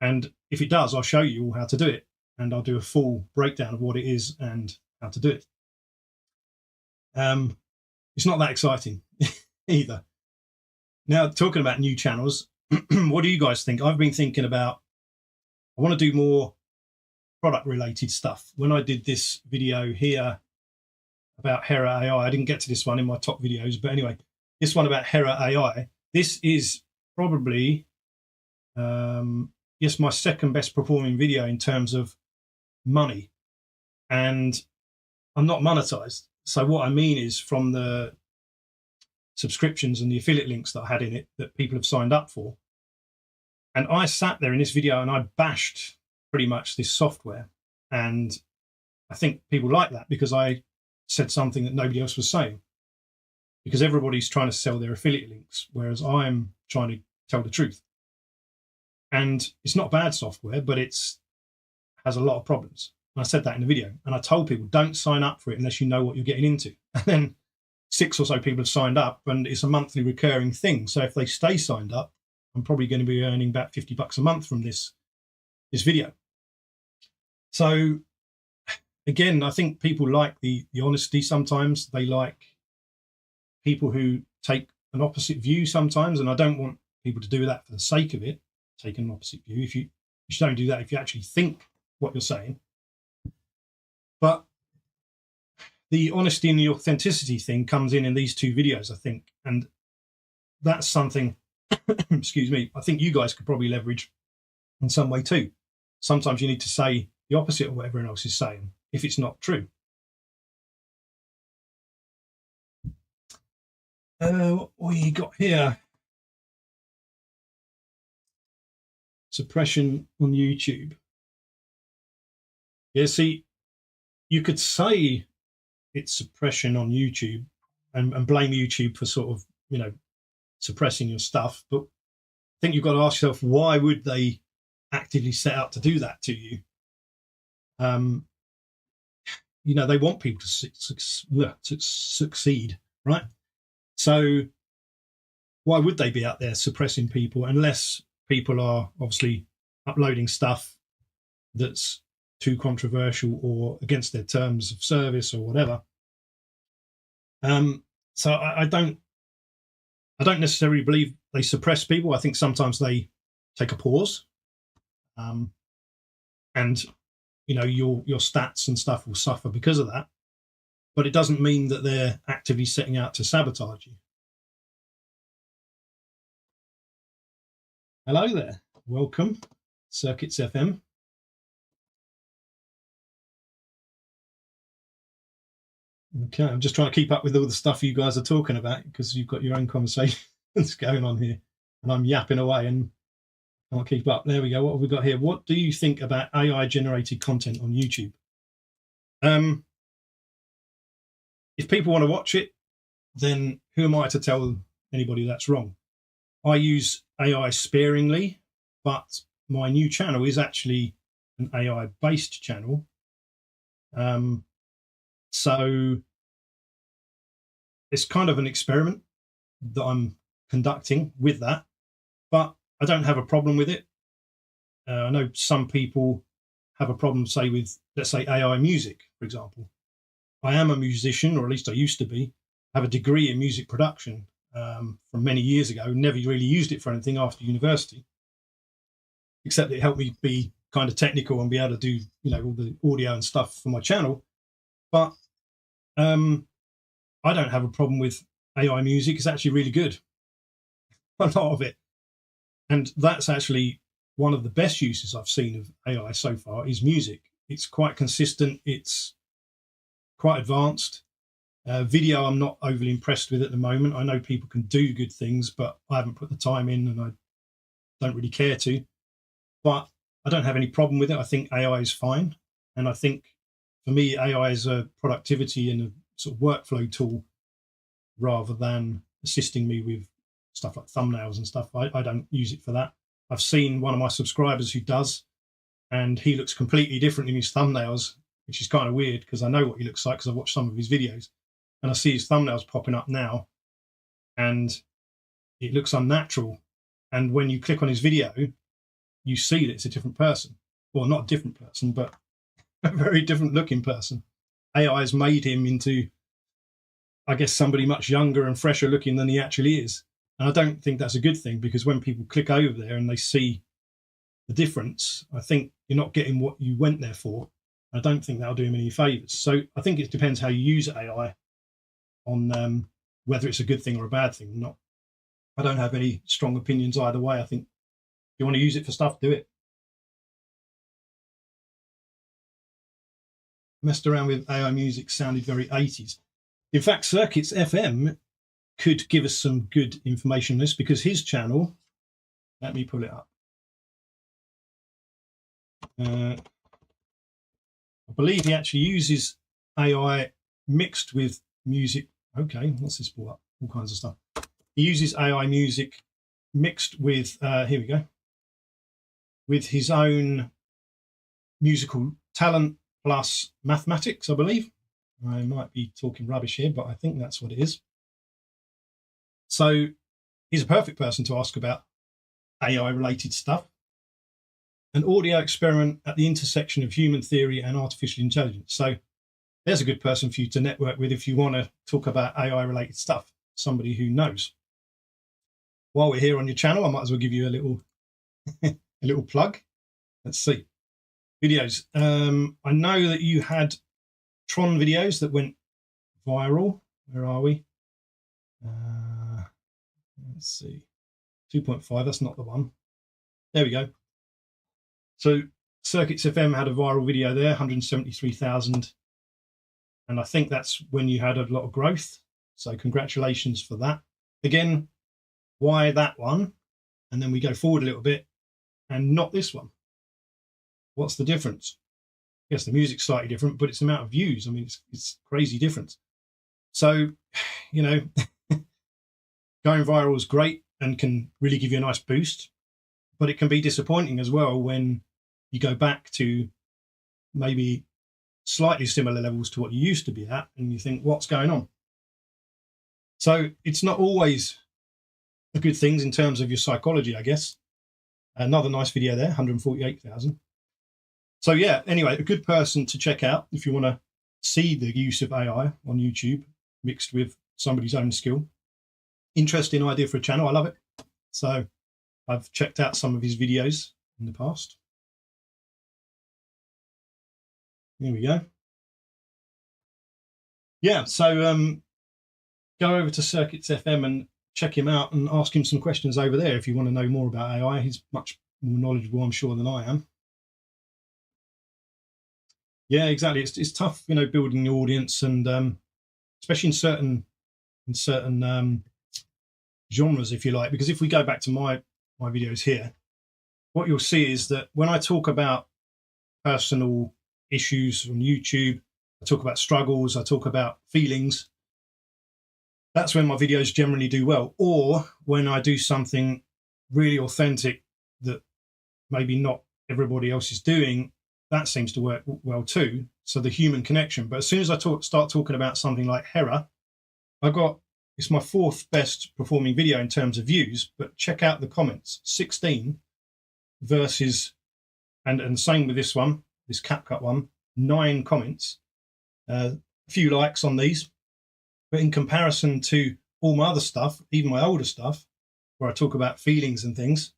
And if it does, I'll show you all how to do it, and I'll do a full breakdown of what it is and how to do it. It's not that exciting either. Now, talking about new channels, what do you guys think? I've been thinking about, I want to do more product related stuff. When I did this video here about Hera AI, I didn't get to this one in my top videos, but anyway, this one about Hera AI, this is probably, yes, my second best performing video in terms of money, and I'm not monetized. So what I mean is, from the subscriptions and the affiliate links that I had in it that people have signed up for, and I sat there in this video and I bashed pretty much this software, and I think people like that because I said something that nobody else was saying, because everybody's trying to sell their affiliate links, whereas I'm trying to tell the truth. And it's not bad software, but has a lot of problems. And I said that in the video, and I told people, don't sign up for it unless you know what you're getting into. And then 6 or so people have signed up, and it's a monthly recurring thing. So if they stay signed up, I'm probably going to be earning about $50 a month from this video. So again, I think people like the honesty sometimes. They like people who take an opposite view sometimes, and I don't want people to do that for the sake of it, take an opposite view. You should only do that if you actually think what you're saying. But the honesty and the authenticity thing comes in these 2 videos, I think. And that's something, excuse me, I think you guys could probably leverage in some way too. Sometimes you need to say the opposite of what everyone else is saying if it's not true. What we got here? Suppression on YouTube. Yeah, see, you could say it's suppression on YouTube and blame YouTube for sort of, suppressing your stuff. But I think you've got to ask yourself, why would they actively set out to do that to you? They want people to succeed, right? So why would they be out there suppressing people unless people are obviously uploading stuff that's too controversial or against their terms of service or whatever. So I don't necessarily believe they suppress people. I think sometimes they take a pause, and your stats and stuff will suffer because of that. But it doesn't mean that they're actively setting out to sabotage you. Hello there, welcome, Circuits FM. Okay, I'm just trying to keep up with all the stuff you guys are talking about because you've got your own conversations going on here, and I'm yapping away and can't keep up. There we go. What have we got here? What do you think about AI generated content on YouTube? If people want to watch it, then who am I to tell anybody that's wrong? I use AI sparingly, but my new channel is actually an AI based channel. So it's kind of an experiment that I'm conducting with that, but I don't have a problem with it. I know some people have a problem, say, with, let's say, AI music, for example. I am a musician, or at least I used to be. I have a degree in music production from many years ago. Never really used it for anything after university, except it helped me be kind of technical and be able to do, all the audio and stuff for my channel. But I don't have a problem with AI music. It's actually really good, a lot of it. And that's actually one of the best uses I've seen of AI so far is music. It's quite consistent. It's quite advanced. Video, I'm not overly impressed with at the moment. I know people can do good things, but I haven't put the time in and I don't really care to. But I don't have any problem with it. I think AI is fine. And I think for me, AI is a productivity and a sort of workflow tool rather than assisting me with stuff like thumbnails and stuff. I don't use it for that. I've seen one of my subscribers who does, and he looks completely different in his thumbnails, which is kind of weird because I know what he looks like because I've watched some of his videos, and I see his thumbnails popping up now, and it looks unnatural. And when you click on his video, you see that it's a different person. Well, not a different person, but a very different looking person. AI has made him into, I guess, somebody much younger and fresher looking than he actually is. And I don't think that's a good thing, because when people click over there and they see the difference, I think you're not getting what you went there for. I don't think that'll do him any favours. So I think it depends how you use AI on whether it's a good thing or a bad thing. I don't have any strong opinions either way. I think if you want to use it for stuff, do it. Messed around with AI music, sounded very 80s. In fact, Circuits FM could give us some good information on this, because his channel, let me pull it up. I believe he actually uses AI mixed with music. Okay, what's this brought up? All kinds of stuff. He uses AI music mixed with, here we go, with his own musical talent plus mathematics, I believe. I might be talking rubbish here, but I think that's what it is. So he's a perfect person to ask about AI-related stuff. An audio experiment at the intersection of human theory and artificial intelligence. So there's a good person for you to network with if you want to talk about AI-related stuff, somebody who knows. While we're here on your channel, I might as well give you a little a little plug. Let's see. Videos. I know that you had Tron videos that went viral. Where are we? Let's see. 2.5, that's not the one. There we go. So Circuits FM had a viral video there, 173,000. And I think that's when you had a lot of growth. So congratulations for that. Again, why that one? And then we go forward a little bit and not this one. What's the difference? Yes, the music's slightly different, but it's the amount of views. I mean, it's crazy difference. So, going viral is great and can really give you a nice boost, but it can be disappointing as well when you go back to maybe slightly similar levels to what you used to be at, and you think, what's going on? So it's not always a good thing in terms of your psychology, I guess. Another nice video there, 148,000. So yeah, anyway, a good person to check out if you want to see the use of AI on YouTube mixed with somebody's own skill. Interesting idea for a channel. I love it. So I've checked out some of his videos in the past. Here we go. Yeah, so go over to Circuits FM and check him out and ask him some questions over there if you want to know more about AI. He's much more knowledgeable, I'm sure, than I am. Yeah, exactly. It's tough, you know, building the audience, and especially in certain genres, if you like. Because if we go back to my videos here, what you'll see is that when I talk about personal issues on YouTube, I talk about struggles, I talk about feelings. That's when my videos generally do well. Or when I do something really authentic that maybe not everybody else is doing, that seems to work well too. So the human connection. But as soon as I start talking about something like Hera, it's my 4th best performing video in terms of views, but check out the comments, 16 versus, and same with this one, this CapCut one, 9 comments, a few likes on these. But in comparison to all my other stuff, even my older stuff, where I talk about feelings and things,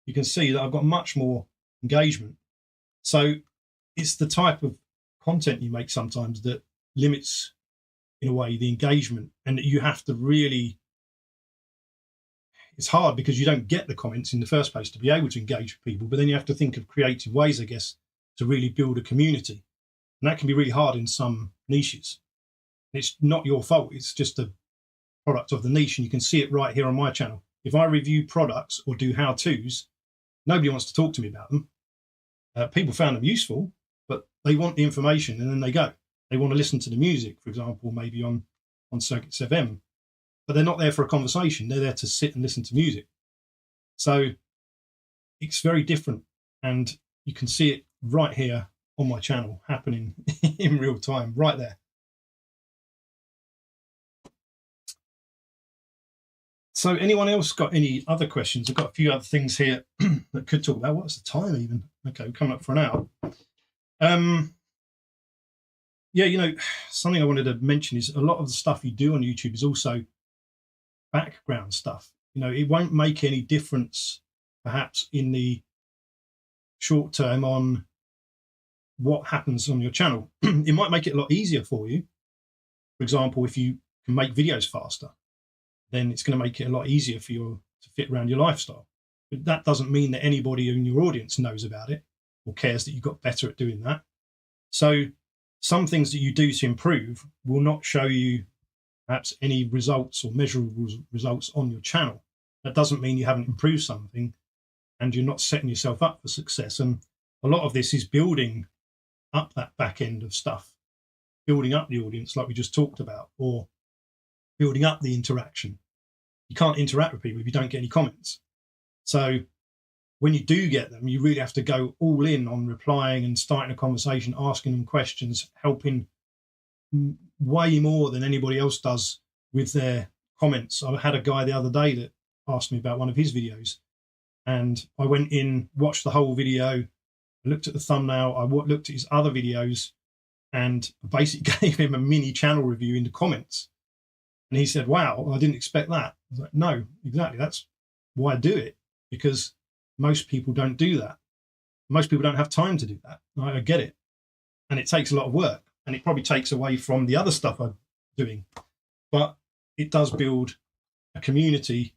you can see that I've got much more engagement. So it's the type of content you make sometimes that limits, in a way, the engagement, and you have to really, it's hard because you don't get the comments in the first place to be able to engage with people, but then you have to think of creative ways, I guess, to really build a community. And that can be really hard in some niches. It's not your fault. It's just a product of the niche, and you can see it right here on my channel. If I review products or do how-tos, nobody wants to talk to me about them. People found them useful, but they want the information and then they go. They want to listen to the music, for example, maybe on Circuits FM, but they're not there for a conversation. They're there to sit and listen to music. So it's very different, and you can see it right here on my channel happening in real time, right there. So anyone else got any other questions? I've got a few other things here that could talk about. What's the time even? Okay, we're coming up for an hour. Yeah, you know, something I wanted to mention is a lot of the stuff you do on YouTube is also background stuff. You know, it won't make any difference perhaps in the short term on what happens on your channel. It might make it a lot easier for you. For example, if you can make videos faster, then it's going to make it a lot easier for you to fit around your lifestyle. But that doesn't mean that anybody in your audience knows about it or cares that you got better at doing that. So some things that you do to improve will not show you perhaps any results or measurable results on your channel. That doesn't mean you haven't improved something and you're not setting yourself up for success. And a lot of this is building up that back end of stuff, building up the audience like we just talked about, or building up the interaction. You can't interact with people if you don't get any comments. So when you do get them, you really have to go all in on replying and starting a conversation, asking them questions, helping way more than anybody else does with their comments. I had a guy the other day that asked me about one of his videos, and I went in, watched the whole video, I looked at the thumbnail, I looked at his other videos, and basically gave him a mini channel review in the comments. And he said, wow, I didn't expect that. I was like, no, exactly. That's why I do it, because most people don't do that. Most people don't have time to do that. I get it. And it takes a lot of work, and it probably takes away from the other stuff I'm doing. But it does build a community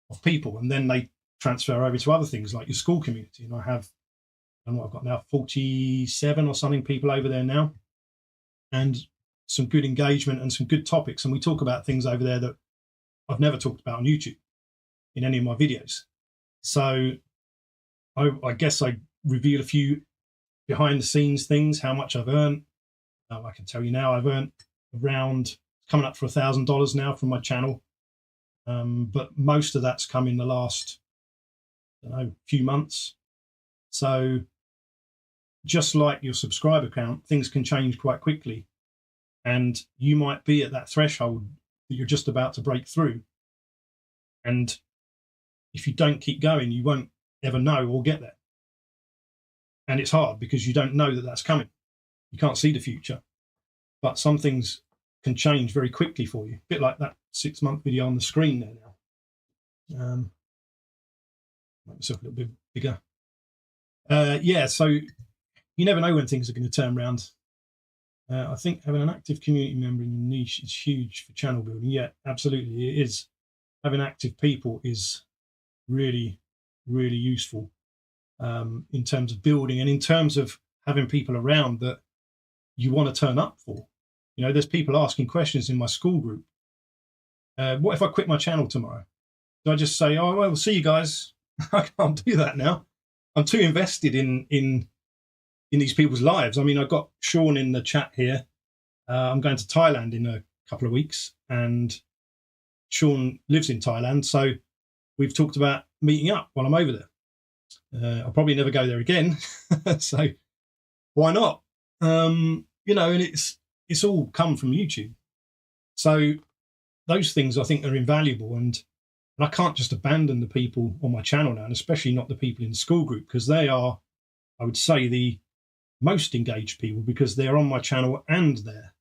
of people, and then they transfer over to other things like your school community. And I have, I don't know, I've got now 47 or something people over there now, and some good engagement and some good topics. And we talk about things over there that I've never talked about on YouTube in any of my videos. So I guess I reveal a few behind the scenes things, how much I've earned. I can tell you now I've earned around, coming up for $1,000 now from my channel. But most of that's come in the last, I don't know, few months. So just like your subscriber count, things can change quite quickly. And you might be at that threshold that you're just about to break through. And if you don't keep going, you won't ever know or get there. And it's hard because you don't know that that's coming. You can't see the future. But some things can change very quickly for you. A bit like that 6-month video on the screen there now. Make myself a little bit bigger. Yeah, so you never know when things are going to turn around. I think having an active community member in your niche is huge for channel building. Yeah, absolutely, it is. Having active people is really, really useful in terms of building and in terms of having people around that you want to turn up for. You know, there's people asking questions in my school group. What if I quit my channel tomorrow? Do I just say, oh, well, we'll see you guys? I can't do that now. I'm too invested in these people's lives. I mean, I've got Sean in the chat here. I'm going to Thailand in a couple of weeks, and Sean lives in Thailand. So we've talked about meeting up while I'm over there. I'll probably never go there again. So why not? You know, and it's all come from YouTube. So those things I think are invaluable, and I can't just abandon the people on my channel now, and especially not the people in the school group, because they are, I would say, the most engaged people because they're on my channel and there.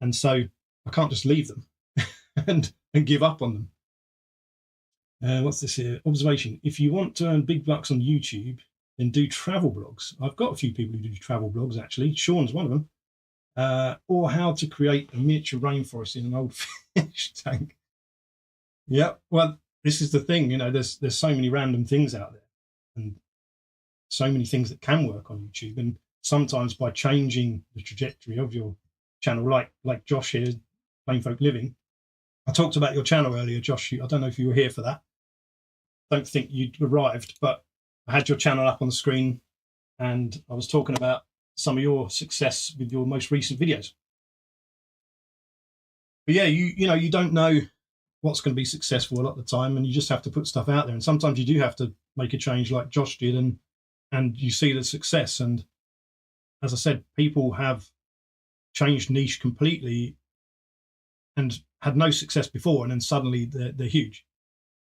And so I can't just leave them and give up on them. What's this here? Observation. If you want to earn big bucks on YouTube, then do travel blogs. I've got a few people who do travel blogs, actually. Sean's one of them. Or how to create a miniature rainforest in an old fish tank. Yeah, well, this is the thing, you know, there's so many random things out there and so many things that can work on YouTube. And sometimes by changing the trajectory of your channel, like Josh here, Plain Folk Living. I talked about your channel earlier, Josh. I don't know if you were here for that. Don't think you'd arrived, but I had your channel up on the screen and I was talking about some of your success with your most recent videos. But yeah, you know, you don't know what's going to be successful a lot of the time, and you just have to put stuff out there. And sometimes you do have to make a change like Josh did, and you see the success. And as I said, people have changed niche completely and had no success before, and then suddenly they're huge.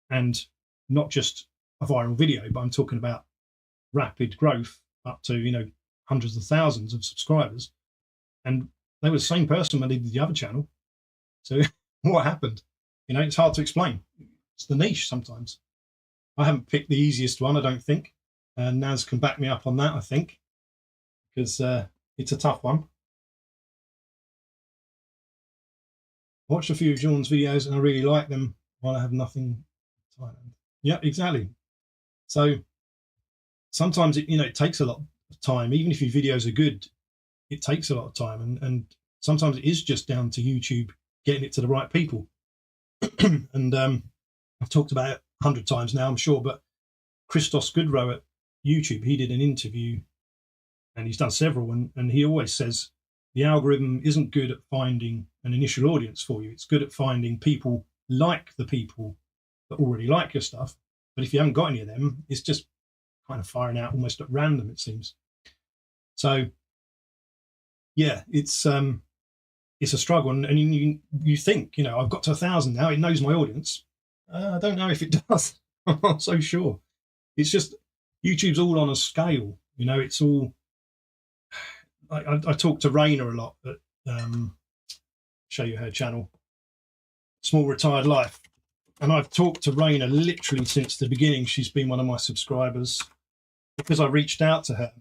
And not just a viral video, but I'm talking about rapid growth up to, you know, hundreds of thousands of subscribers. And they were the same person when they did the other channel. So what happened? You know, it's hard to explain. It's the niche sometimes. I haven't picked the easiest one, I don't think. And Naz can back me up on that, I think, because it's a tough one. I watched a few of Sean's videos and I really like them while I have nothing in Thailand. Yeah, exactly. So sometimes it takes a lot of time. Even if your videos are good, it takes a lot of time. And sometimes it is just down to YouTube getting it to the right people. And I've talked about it 100 times now, I'm sure, but Christos Goodrow at YouTube, he did an interview and he's done several, and he always says the algorithm isn't good at finding an initial audience for you. It's good at finding people like the people that already like your stuff. But if you haven't got any of them, it's just kind of firing out almost at random, it seems. So yeah, it's a struggle. And you think, you know, I've got to 1,000 now, it knows my audience. I don't know if it does. I'm not so sure. It's just YouTube's all on a scale, you know. It's all, I talk to Raina a lot, but show you her channel, Small Retired Life, and I've talked to Raina literally since the beginning. She's been one of my subscribers because I reached out to her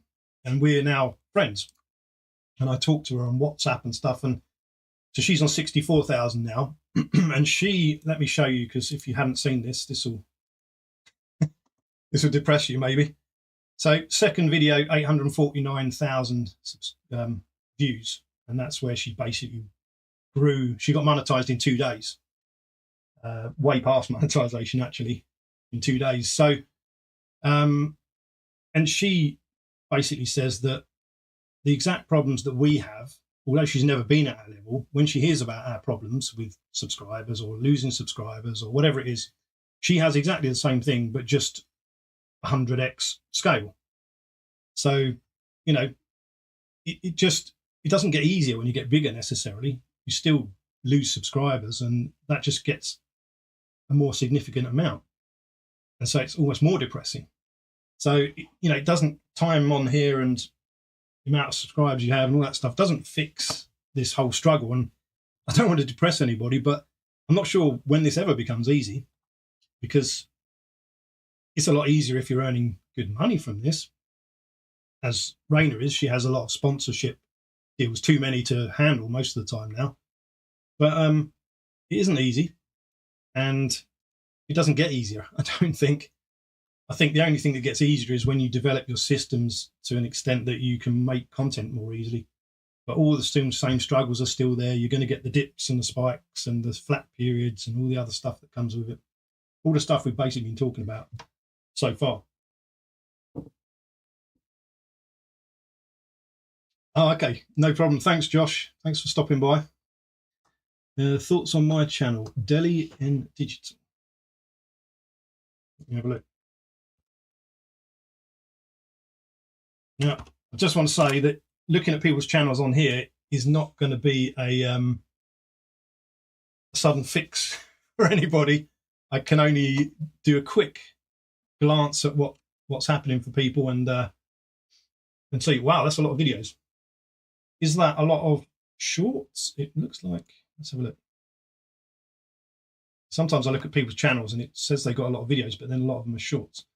and we're now friends, and I talk to her on WhatsApp and stuff. And so she's on 64,000 now. And she, let me show you, because if you haven't seen this, this will depress you maybe. So second video, 849,000 views, and that's where she basically grew. She got monetized in 2 days, way past monetization actually in 2 days. So and she basically says that the exact problems that we have, although she's never been at our level, when she hears about our problems with subscribers or losing subscribers or whatever it is, she has exactly the same thing, but just 100x scale. So, you know, it doesn't get easier when you get bigger necessarily. You still lose subscribers, and that just gets a more significant amount. And so it's almost more depressing. So, you know, it doesn't, time on here and the amount of subscribers you have and all that stuff doesn't fix this whole struggle. And I don't want to depress anybody, but I'm not sure when this ever becomes easy, because it's a lot easier if you're earning good money from this, as Raina is. She has a lot of sponsorship deals, too many to handle most of the time now. But it isn't easy, and it doesn't get easier, I don't think. I think the only thing that gets easier is when you develop your systems to an extent that you can make content more easily. But all the same struggles are still there. You're going to get the dips and the spikes and the flat periods and all the other stuff that comes with it. All the stuff we've basically been talking about so far. Oh, okay. No problem. Thanks, Josh. Thanks for stopping by. Thoughts on my channel, Deli in Digital. Let me have a look. Now, I just want to say that looking at people's channels on here is not going to be a sudden fix for anybody. I can only do a quick glance at what's happening for people and see, wow, that's a lot of videos. Is that a lot of shorts? It looks like. Let's have a look. Sometimes I look at people's channels and it says they've got a lot of videos, but then a lot of them are shorts.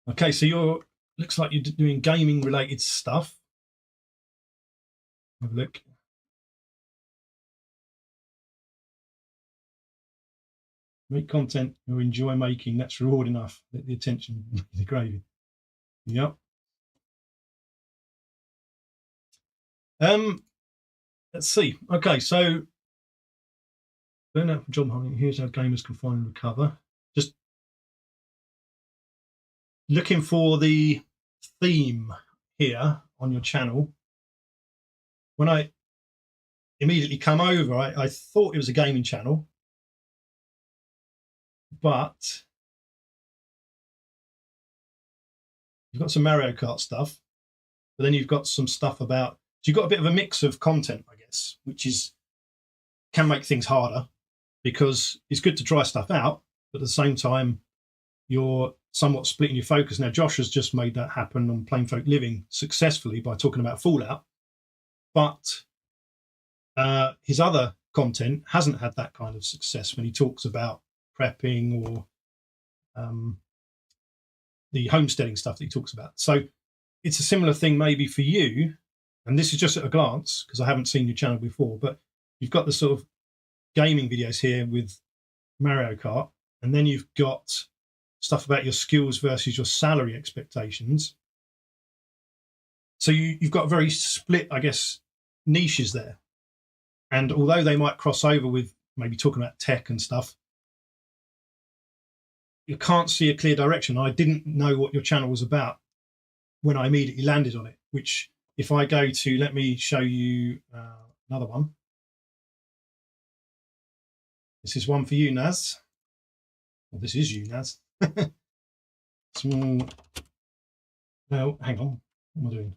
Okay, so looks like you're doing gaming related stuff. Have a look. Make content you enjoy making. That's reward enough. Let the attention be the gravy. Yep. Let's see. Okay, so burnout from job hunting. Here's how gamers can find and recover. Just looking for the theme here on your channel. When I immediately come over, I thought it was a gaming channel, but you've got some Mario Kart stuff, but then you've got some stuff about, so you've got a bit of a mix of content, I guess, which can make things harder, because it's good to try stuff out, but at the same time, you're somewhat splitting your focus. Now, Josh has just made that happen on Plain Folk Living successfully by talking about Fallout, but his other content hasn't had that kind of success when he talks about prepping or the homesteading stuff that he talks about. So it's a similar thing maybe for you, and this is just at a glance because I haven't seen your channel before, but you've got the sort of gaming videos here with Mario Kart, and then you've got stuff about your skills versus your salary expectations. So you've got very split, I guess, niches there. And although they might cross over with maybe talking about tech and stuff, you can't see a clear direction. I didn't know what your channel was about when I immediately landed on it, which if I go to, let me show you another one. This is one for you, Naz. Well, this is you, Naz. Small. No, hang on. What am I doing?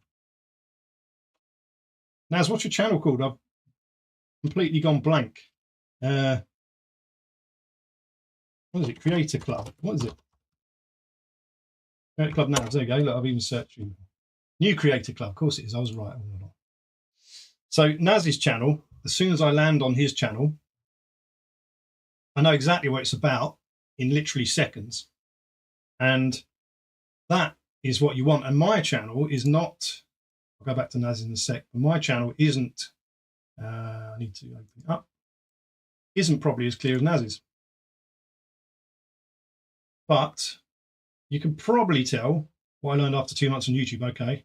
Naz, what's your channel called? I've completely gone blank. What is it? Creator Club. What is it? Creator Club Naz. There you go. Look, I've even searched you. New Creator Club. Of course it is. I was right. So Naz's channel, as soon as I land on his channel, I know exactly what it's about in literally seconds. And that is what you want. And my channel is not, I'll go back to Naz in a sec, but my channel isn't, I need to open it up, isn't probably as clear as Naz's. But you can probably tell, what I learned after 2 months on YouTube, okay,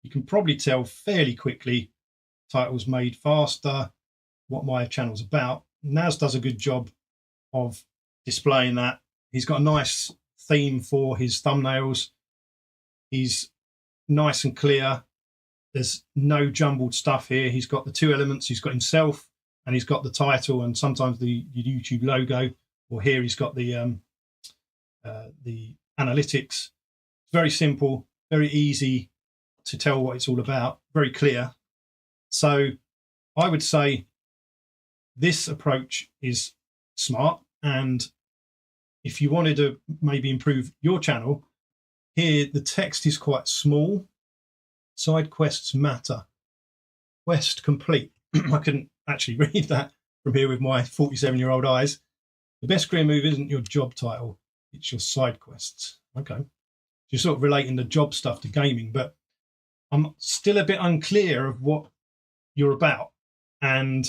you can probably tell fairly quickly, titles made faster, what my channel's about. Naz does a good job of displaying that. He's got a nice theme for his thumbnails. He's nice and clear. There's no jumbled stuff here. He's got the two elements. He's got himself and he's got the title and sometimes the YouTube logo, or here he's got the analytics. Very simple, very easy to tell what it's all about, very clear. So I would say this approach is smart and if you wanted to maybe improve your channel, here the text is quite small. Side quests matter. Quest complete. I couldn't actually read that from here with my 47-year-old eyes. The best career move isn't your job title, it's your side quests. Okay. You're sort of relating the job stuff to gaming, but I'm still a bit unclear of what you're about. And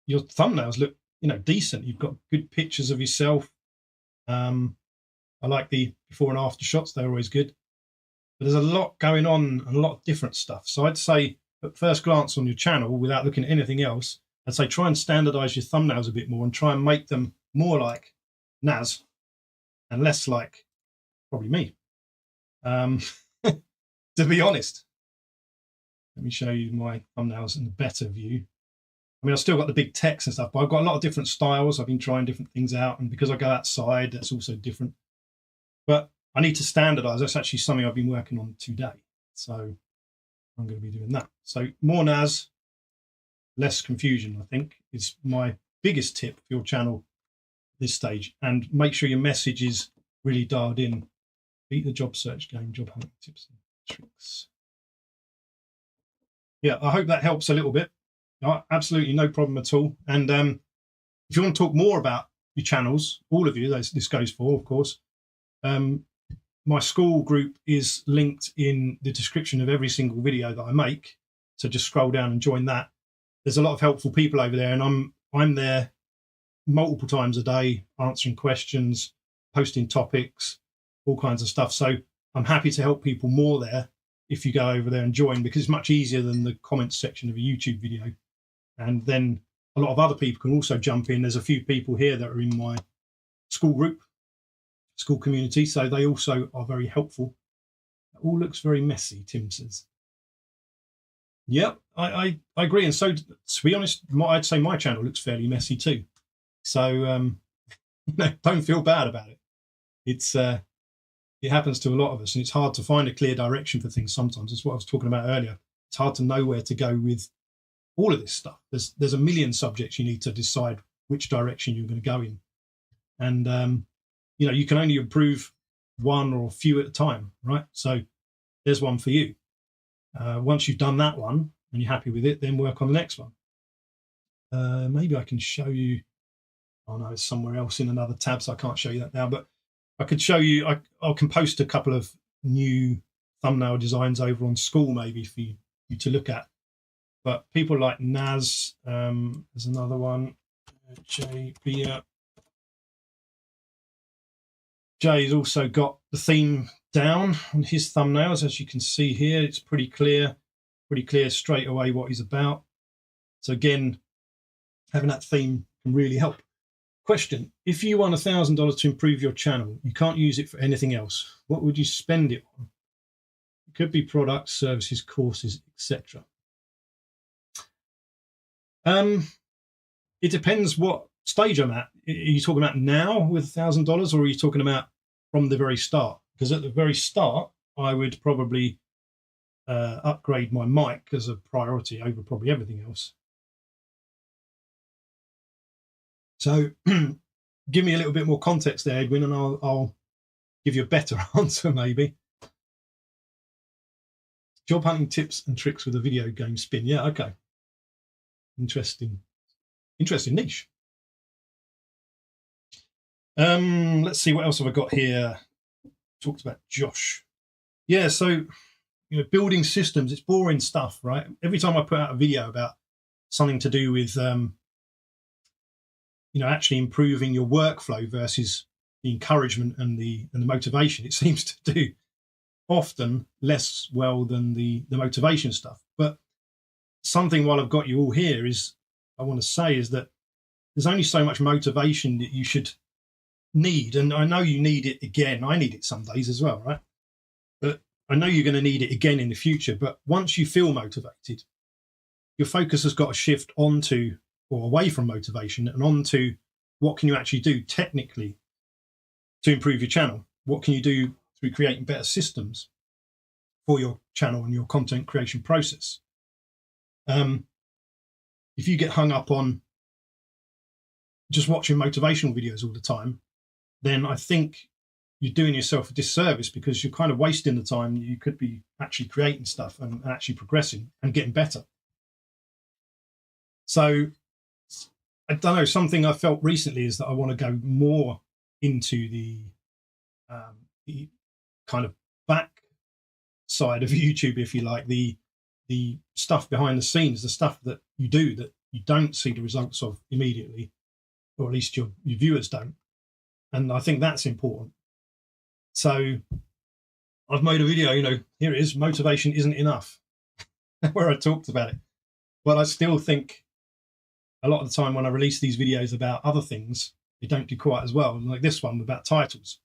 your thumbnails look, decent. You've got good pictures of yourself. I like the before and after shots. They're always good. But there's a lot going on and a lot of different stuff. So I'd say at first glance on your channel, without looking at anything else, I'd say try and standardize your thumbnails a bit more and try and make them more like Naz and less like probably me. To be honest, let me show you my thumbnails in a better view. I mean, I've still got the big text and stuff, but I've got a lot of different styles. I've been trying different things out, and because I go outside, that's also different. But I need to standardize. That's actually something I've been working on today. So I'm going to be doing that. So more Naz, less confusion, I think, is my biggest tip for your channel at this stage. And make sure your message is really dialed in. Beat the job search game, job hunting tips and tricks. Yeah, I hope that helps a little bit. Absolutely no problem at all. And if you want to talk more about your channels, all of you, this goes for, of course, my school group is linked in the description of every single video that I make. So just scroll down and join that. There's a lot of helpful people over there, and I'm there multiple times a day, answering questions, posting topics, all kinds of stuff. So I'm happy to help people more there if you go over there and join, because it's much easier than the comments section of a YouTube video. And then a lot of other people can also jump in. There's a few people here that are in my school group, school community, so they also are very helpful. It all looks very messy, Tim says. Yep, I agree. And so, to be honest, I'd say my channel looks fairly messy too. So don't feel bad about it. It happens to a lot of us, and it's hard to find a clear direction for things sometimes. That's what I was talking about earlier. It's hard to know where to go with all of this stuff. There's a million subjects you need to decide which direction you're going to go in. And, you can only improve one or a few at a time, right? So there's one for you. Once you've done that one and you're happy with it, then work on the next one. Maybe I can show you. Oh, no, it's somewhere else in another tab, so I can't show you that now. But I could show you, I can post a couple of new thumbnail designs over on school maybe for you to look at. But people like Naz, there's another one, Jay Beer. Jay's also got the theme down on his thumbnails, as you can see here. It's pretty clear straight away what he's about. So again, having that theme can really help. Question: if you won $1,000 to improve your channel, you can't use it for anything else, what would you spend it on? It could be products, services, courses, etc. It depends what stage I'm at. Are you talking about now with $1,000, or are you talking about from the very start? Because at the very start, I would probably upgrade my mic as a priority over probably everything else. So give me a little bit more context there, Edwin, and I'll give you a better answer maybe. Job hunting tips and tricks with a video game spin. Yeah, okay. Interesting niche. Let's see, what else have I got here? Talked about Josh. Yeah, so building systems, it's boring stuff, right? Every time I put out a video about something to do with actually improving your workflow versus the encouragement and the motivation, it seems to do often less well than the motivation stuff. But something, while I've got you all here, I want to say is that there's only so much motivation that you should need. And I know you need it again. I need it some days as well, right? But I know you're going to need it again in the future. But once you feel motivated, your focus has got to shift onto or away from motivation and onto what can you actually do technically to improve your channel? What can you do through creating better systems for your channel and your content creation process? If you get hung up on just watching motivational videos all the time, then I think you're doing yourself a disservice, because you're kind of wasting the time you could be actually creating stuff and actually progressing and getting better. So I don't know, something I felt recently is that I want to go more into the kind of back side of YouTube, if you like, the stuff behind the scenes, the stuff that you do that you don't see the results of immediately, or at least your viewers don't. And I think that's important. So I've made a video, here it is, motivation isn't enough, where I talked about it. But I still think a lot of the time when I release these videos about other things, they don't do quite as well. Like this one about titles.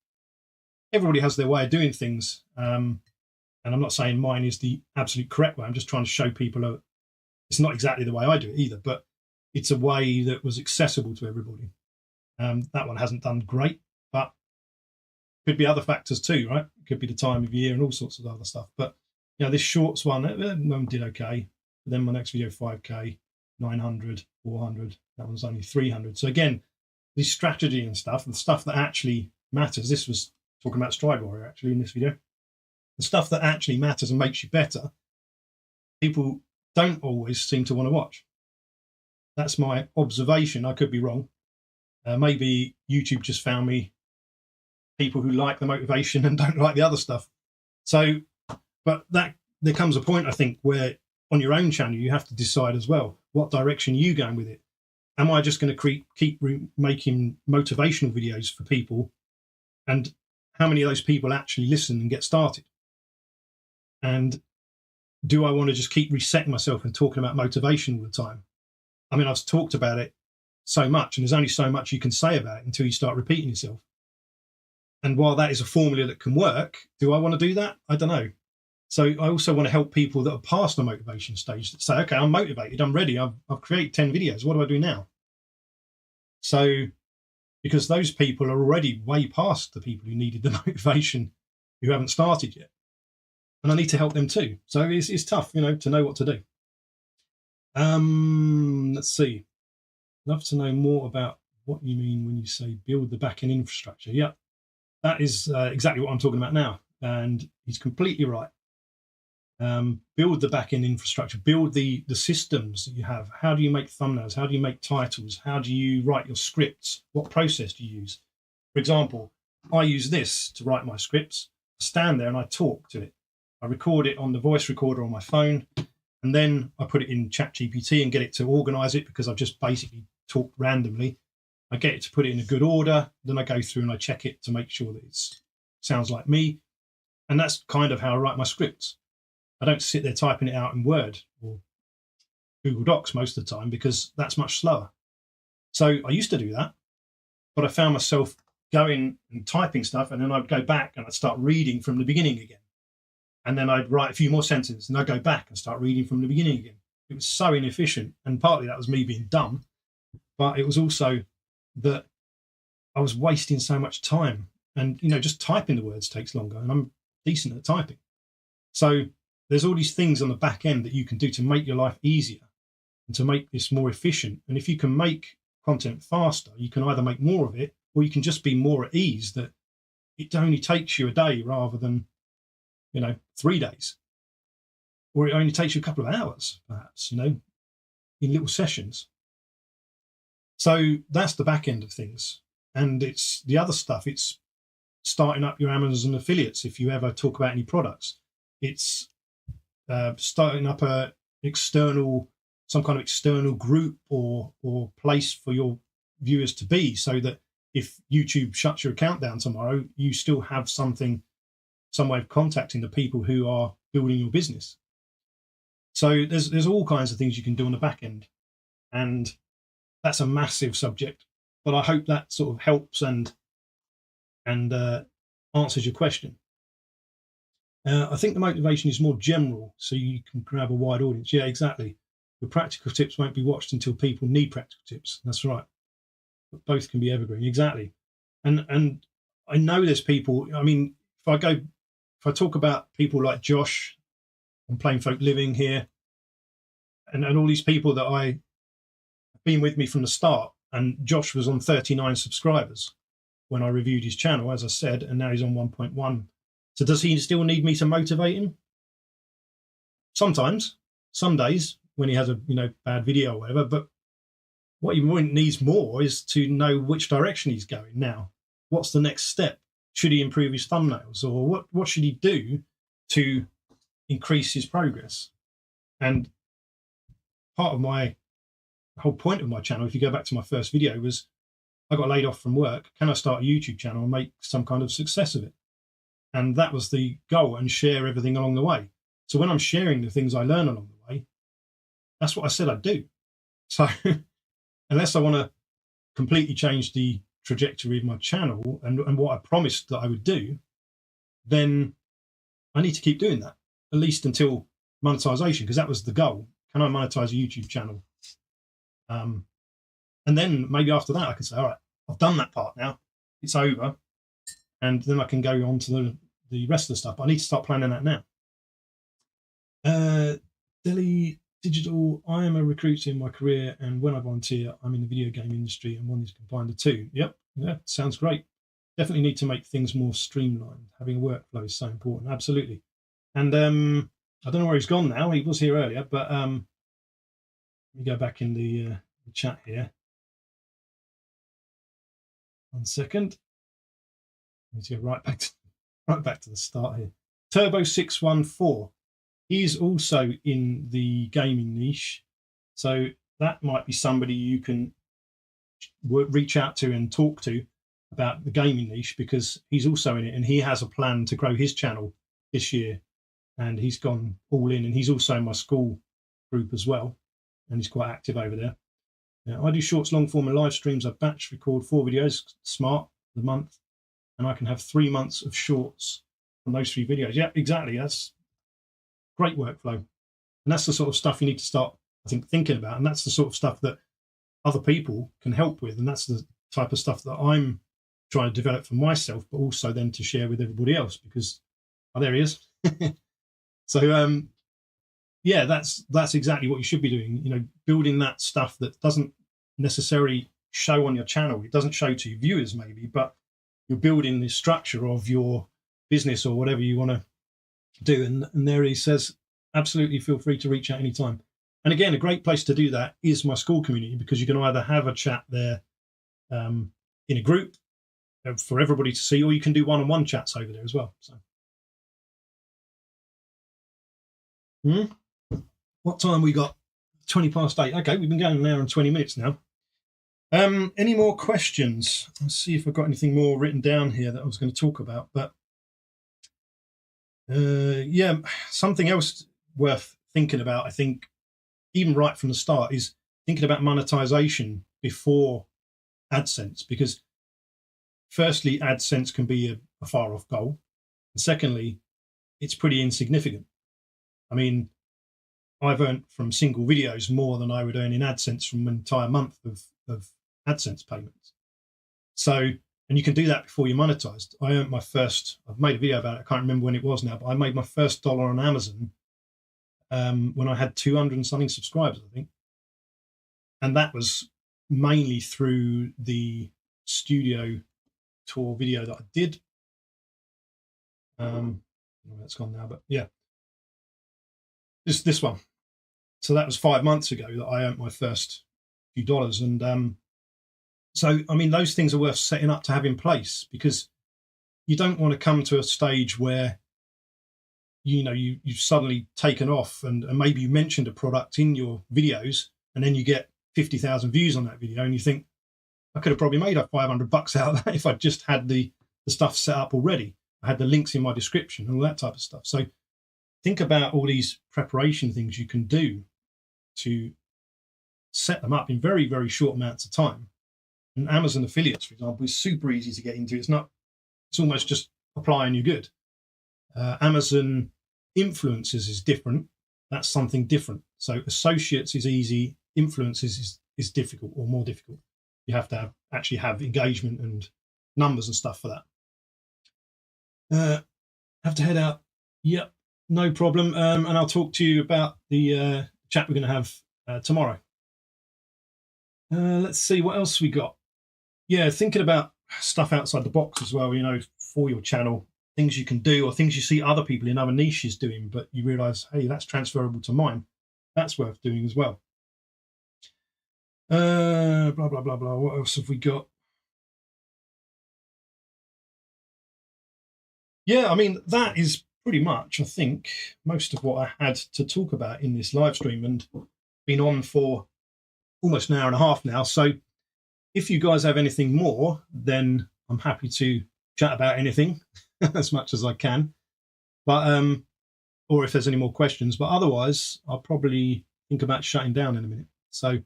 Everybody has their way of doing things. And I'm not saying mine is the absolute correct way. I'm just trying to show people it's not exactly the way I do it either, but it's a way that was accessible to everybody. That one hasn't done great, but could be other factors too, right? It could be the time of year and all sorts of other stuff. But this shorts one did okay. But then my next video, 5K, 900, 400. That one's only 300. So again, this strategy and stuff, the stuff that actually matters. This was talking about Stride Warrior actually in this video. The stuff that actually matters and makes you better, people don't always seem to want to watch. That's my observation. I could be wrong. Maybe YouTube just found me people who like the motivation and don't like the other stuff. So, but there comes a point, I think, where on your own channel, you have to decide as well, what direction are you going with it? Am I just going to keep making motivational videos for people? And how many of those people actually listen and get started? And do I want to just keep resetting myself and talking about motivation all the time? I mean, I've talked about it so much, and there's only so much you can say about it until you start repeating yourself. And while that is a formula that can work, do I want to do that? I don't know. So I also want to help people that are past the motivation stage that say, okay, I'm motivated, I'm ready, I've created 10 videos, what do I do now? So, because those people are already way past the people who needed the motivation who haven't started yet. And I need to help them too. So it's tough, to know what to do. Let's see. Love to know more about what you mean when you say build the back-end infrastructure. Yeah, that is exactly what I'm talking about now. And he's completely right. Build the back-end infrastructure, build the systems that you have. How do you make thumbnails? How do you make titles? How do you write your scripts? What process do you use? For example, I use this to write my scripts. I stand there and I talk to it. I record it on the voice recorder on my phone, and then I put it in ChatGPT and get it to organize it, because I've just basically talked randomly. I get it to put it in a good order. Then I go through and I check it to make sure that it sounds like me. And that's kind of how I write my scripts. I don't sit there typing it out in Word or Google Docs most of the time, because that's much slower. So I used to do that, but I found myself going and typing stuff, and then I'd go back and I'd start reading from the beginning again. And then I'd write a few more sentences and I'd go back and start reading from the beginning again. It was so inefficient. And partly that was me being dumb, but it was also that I was wasting so much time. And, just typing the words takes longer, and I'm decent at typing. So there's all these things on the back end that you can do to make your life easier and to make this more efficient. And if you can make content faster, you can either make more of it, or you can just be more at ease that it only takes you a day rather than 3 days, or it only takes you a couple of hours, perhaps, in little sessions. So that's the back end of things. And it's the other stuff. It's starting up your Amazon affiliates. If you ever talk about any products, it's starting up some kind of external group or place for your viewers to be, so that if YouTube shuts your account down tomorrow, you still have some way of contacting the people who are building your business. So there's all kinds of things you can do on the back end, and that's a massive subject. But I hope that sort of helps and answers your question. I think the motivation is more general, so you can grab a wide audience. Yeah, exactly. The practical tips won't be watched until people need practical tips. That's right. But both can be evergreen. Exactly. And I know there's people. I mean, if I talk about people like Josh and Plain Folk Living here, and all these people that have been with me from the start, And Josh was on 39 subscribers when I reviewed his channel, as I said, and now he's on 1.1. So does he still need me to motivate him? Sometimes, some days when he has a bad video or whatever. But what he needs more is to know which direction he's going now. What's the next step? Should he improve his thumbnails, or what should he do to increase his progress? And part of my whole point of my channel, if you go back to my first video, was I got laid off from work. Can I start a YouTube channel and make some kind of success of it? And that was the goal, and share everything along the way. So when I'm sharing the things I learn along the way, that's what I said I'd do. So unless I want to completely change the trajectory of my channel and what I promised that I would do, then I need to keep doing that, at least until monetization, because that was the goal. Can I monetize a YouTube channel? And then maybe after that I can say, all right, I've done that part now, it's over, and then I can go on to the rest of the stuff. But I need to start planning that now. Delhi Digital, I am a recruiter in my career, and when I volunteer, I'm in the video game industry, and wanting to combine the two. Yep, yeah, sounds great. Definitely need to make things more streamlined. Having a workflow is so important. Absolutely. And I don't know where he's gone now. He was here earlier, but let me go back in the chat here. 1 second. I need to go right back to the start here. Turbo614. He's also in the gaming niche, so that might be somebody you can reach out to and talk to about the gaming niche, because he's also in it, and he has a plan to grow his channel this year, and he's gone all in, and he's also in my school group as well, and he's quite active over there. I do shorts, long form, and live streams. I batch record 4 videos, smart, the month, and I can have 3 months of shorts from those 3 videos. Yeah, exactly. That's great workflow. And that's the sort of stuff you need to start, I think, thinking about. And that's the sort of stuff that other people can help with. And that's the type of stuff that I'm trying to develop for myself, but also then to share with everybody else, because, oh, there he is. So, yeah, that's exactly what you should be doing. Building that stuff that doesn't necessarily show on your channel. It doesn't show to your viewers maybe, but you're building the structure of your business or whatever you want to do. And there he says, absolutely feel free to reach out anytime. And again, a great place to do that is my school community, because you can either have a chat there in a group for everybody to see, or you can do one-on-one chats over there as well. So what time we got? 20 past 8. Okay, we've been going an hour and 20 minutes now. Any more questions? Let's see if I've got anything more written down here that I was going to talk about. But yeah, something else worth thinking about, I think, even right from the start, is thinking about monetization before AdSense, because firstly, AdSense can be a far off goal, and secondly, it's pretty insignificant. I mean, I've earned from single videos more than I would earn in AdSense from an entire month of AdSense payments. So, and you can do that before you're monetized. I earned my first, I've made a video about it, I can't remember when it was now, but I made my first dollar on Amazon when I had 200 and something subscribers, I think. And that was mainly through the studio tour video that I did. That's gone now, but yeah. This one. So that was 5 months ago that I earned my first few dollars. And so, I mean, those things are worth setting up to have in place, because you don't want to come to a stage where, you've suddenly taken off and maybe you mentioned a product in your videos, and then you get 50,000 views on that video, and you think, I could have probably made up $500 out of that if I just had the stuff set up already. I had the links in my description and all that type of stuff. So think about all these preparation things you can do to set them up in very, very short amounts of time. And Amazon affiliates, for example, is super easy to get into. It's almost just apply and you're good. Amazon influencers is different. That's something different. So associates is easy. Influencers is difficult, or more difficult. You have to actually have engagement and numbers and stuff for that. Have to head out. Yep, no problem. And I'll talk to you about the chat we're going to have tomorrow. Let's see what else we got. Yeah, thinking about stuff outside the box as well, you know, for your channel, things you can do or things you see other people in other niches doing, but you realize, hey, that's transferable to mine. That's worth doing as well. Blah, blah, blah, blah. What else have we got? Yeah, I mean, that is pretty much, I think, most of what I had to talk about in this live stream, and been on for almost an hour and a half now. So if you guys have anything more, then I'm happy to chat about anything as much as I can. But or if there's any more questions, but otherwise I'll probably think about shutting down in a minute. So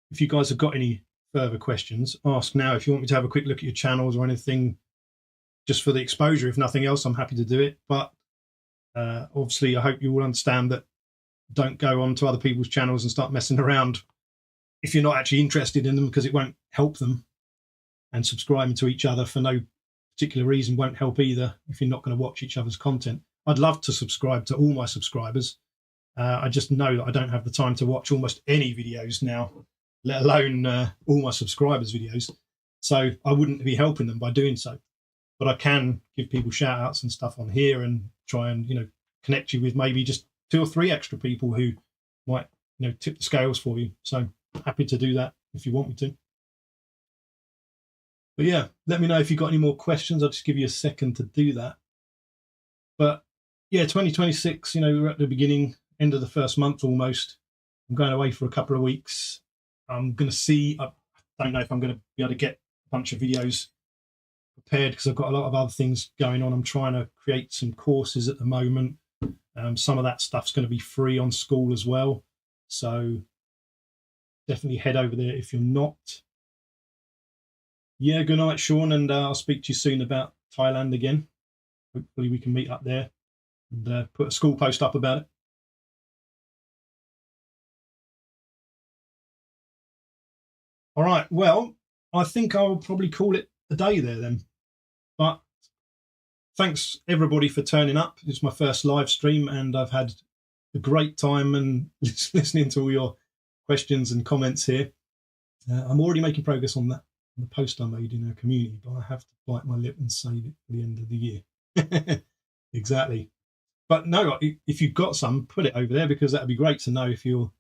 if you guys have got any further questions, ask now. If you want me to have a quick look at your channels or anything, just for the exposure, if nothing else, I'm happy to do it. But obviously, I hope you will understand that don't go on to other people's channels and start messing around if you're not actually interested in them, because it won't help them. And subscribing to each other for no particular reason won't help either if you're not going to watch each other's content. I'd love to subscribe to all my subscribers. I just know that I don't have the time to watch almost any videos now, let alone all my subscribers' videos. So I wouldn't be helping them by doing so. But I can give people shout outs and stuff on here and try and, you know, connect you with maybe just 2 or 3 extra people who might, you know, tip the scales for you. So happy to do that if you want me to. But yeah, let me know if you've got any more questions. I'll just give you a second to do that. But yeah, 2026, you know, we're at the beginning, end of the first month almost. I'm going away for a couple of weeks. I'm going to see, I don't know if I'm going to be able to get a bunch of videos prepared because I've got a lot of other things going on. I'm trying to create some courses at the moment. Some of that stuff's going to be free on school as well. So definitely head over there if you're not. Yeah, good night, Sean, and I'll speak to you soon about Thailand again. Hopefully we can meet up there and put a school post up about it. All right, well, I think I'll probably call it a day there then. But thanks everybody for turning up. It's my first live stream and I've had a great time and listening to all your questions and comments here. I'm already making progress on that, the post I made in our community, but I have to bite my lip and save it for the end of the year. Exactly. But no, if you've got some, put it over there, because that'd be great to know if you've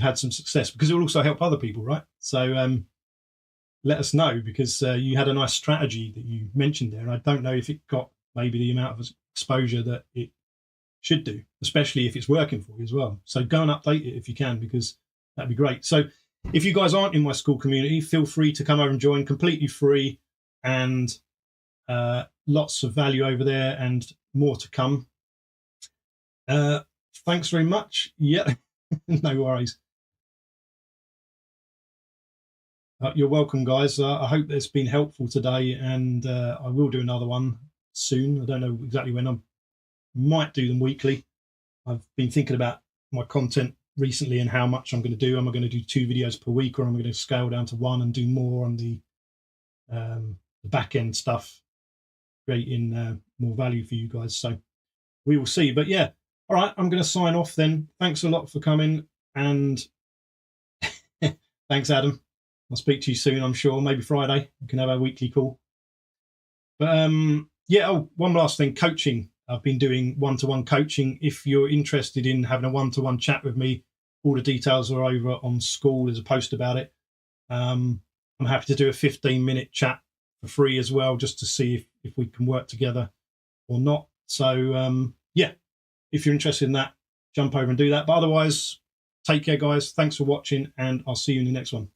had some success, because it will also help other people, right? So let us know, because you had a nice strategy that you mentioned there. And I don't know if it got maybe the amount of exposure that it should do, especially if it's working for you as well. So go and update it if you can, because that'd be great. So if you guys aren't in my school community, feel free to come over and join, completely free, and lots of value over there and more to come. Thanks very much. Yeah, no worries. You're welcome, guys. I hope it's been helpful today, and I will do another one soon. I don't know exactly when. I might do them weekly. I've been thinking about my content recently and how much I'm going to do. Am I going to do 2 videos per week, or am I going to scale down to 1 and do more on the back end stuff, creating more value for you guys? So we will see. But yeah, all right, I'm going to sign off then. Thanks a lot for coming, and thanks, Adam. I'll speak to you soon, I'm sure. Maybe Friday. We can have our weekly call. But yeah, oh, one last thing, coaching. I've been doing one-to-one coaching. If you're interested in having a one-to-one chat with me, all the details are over on school. There's a post about it. I'm happy to do a 15-minute chat for free as well, just to see if we can work together or not. So yeah, if you're interested in that, jump over and do that. But otherwise, take care, guys. Thanks for watching, and I'll see you in the next one.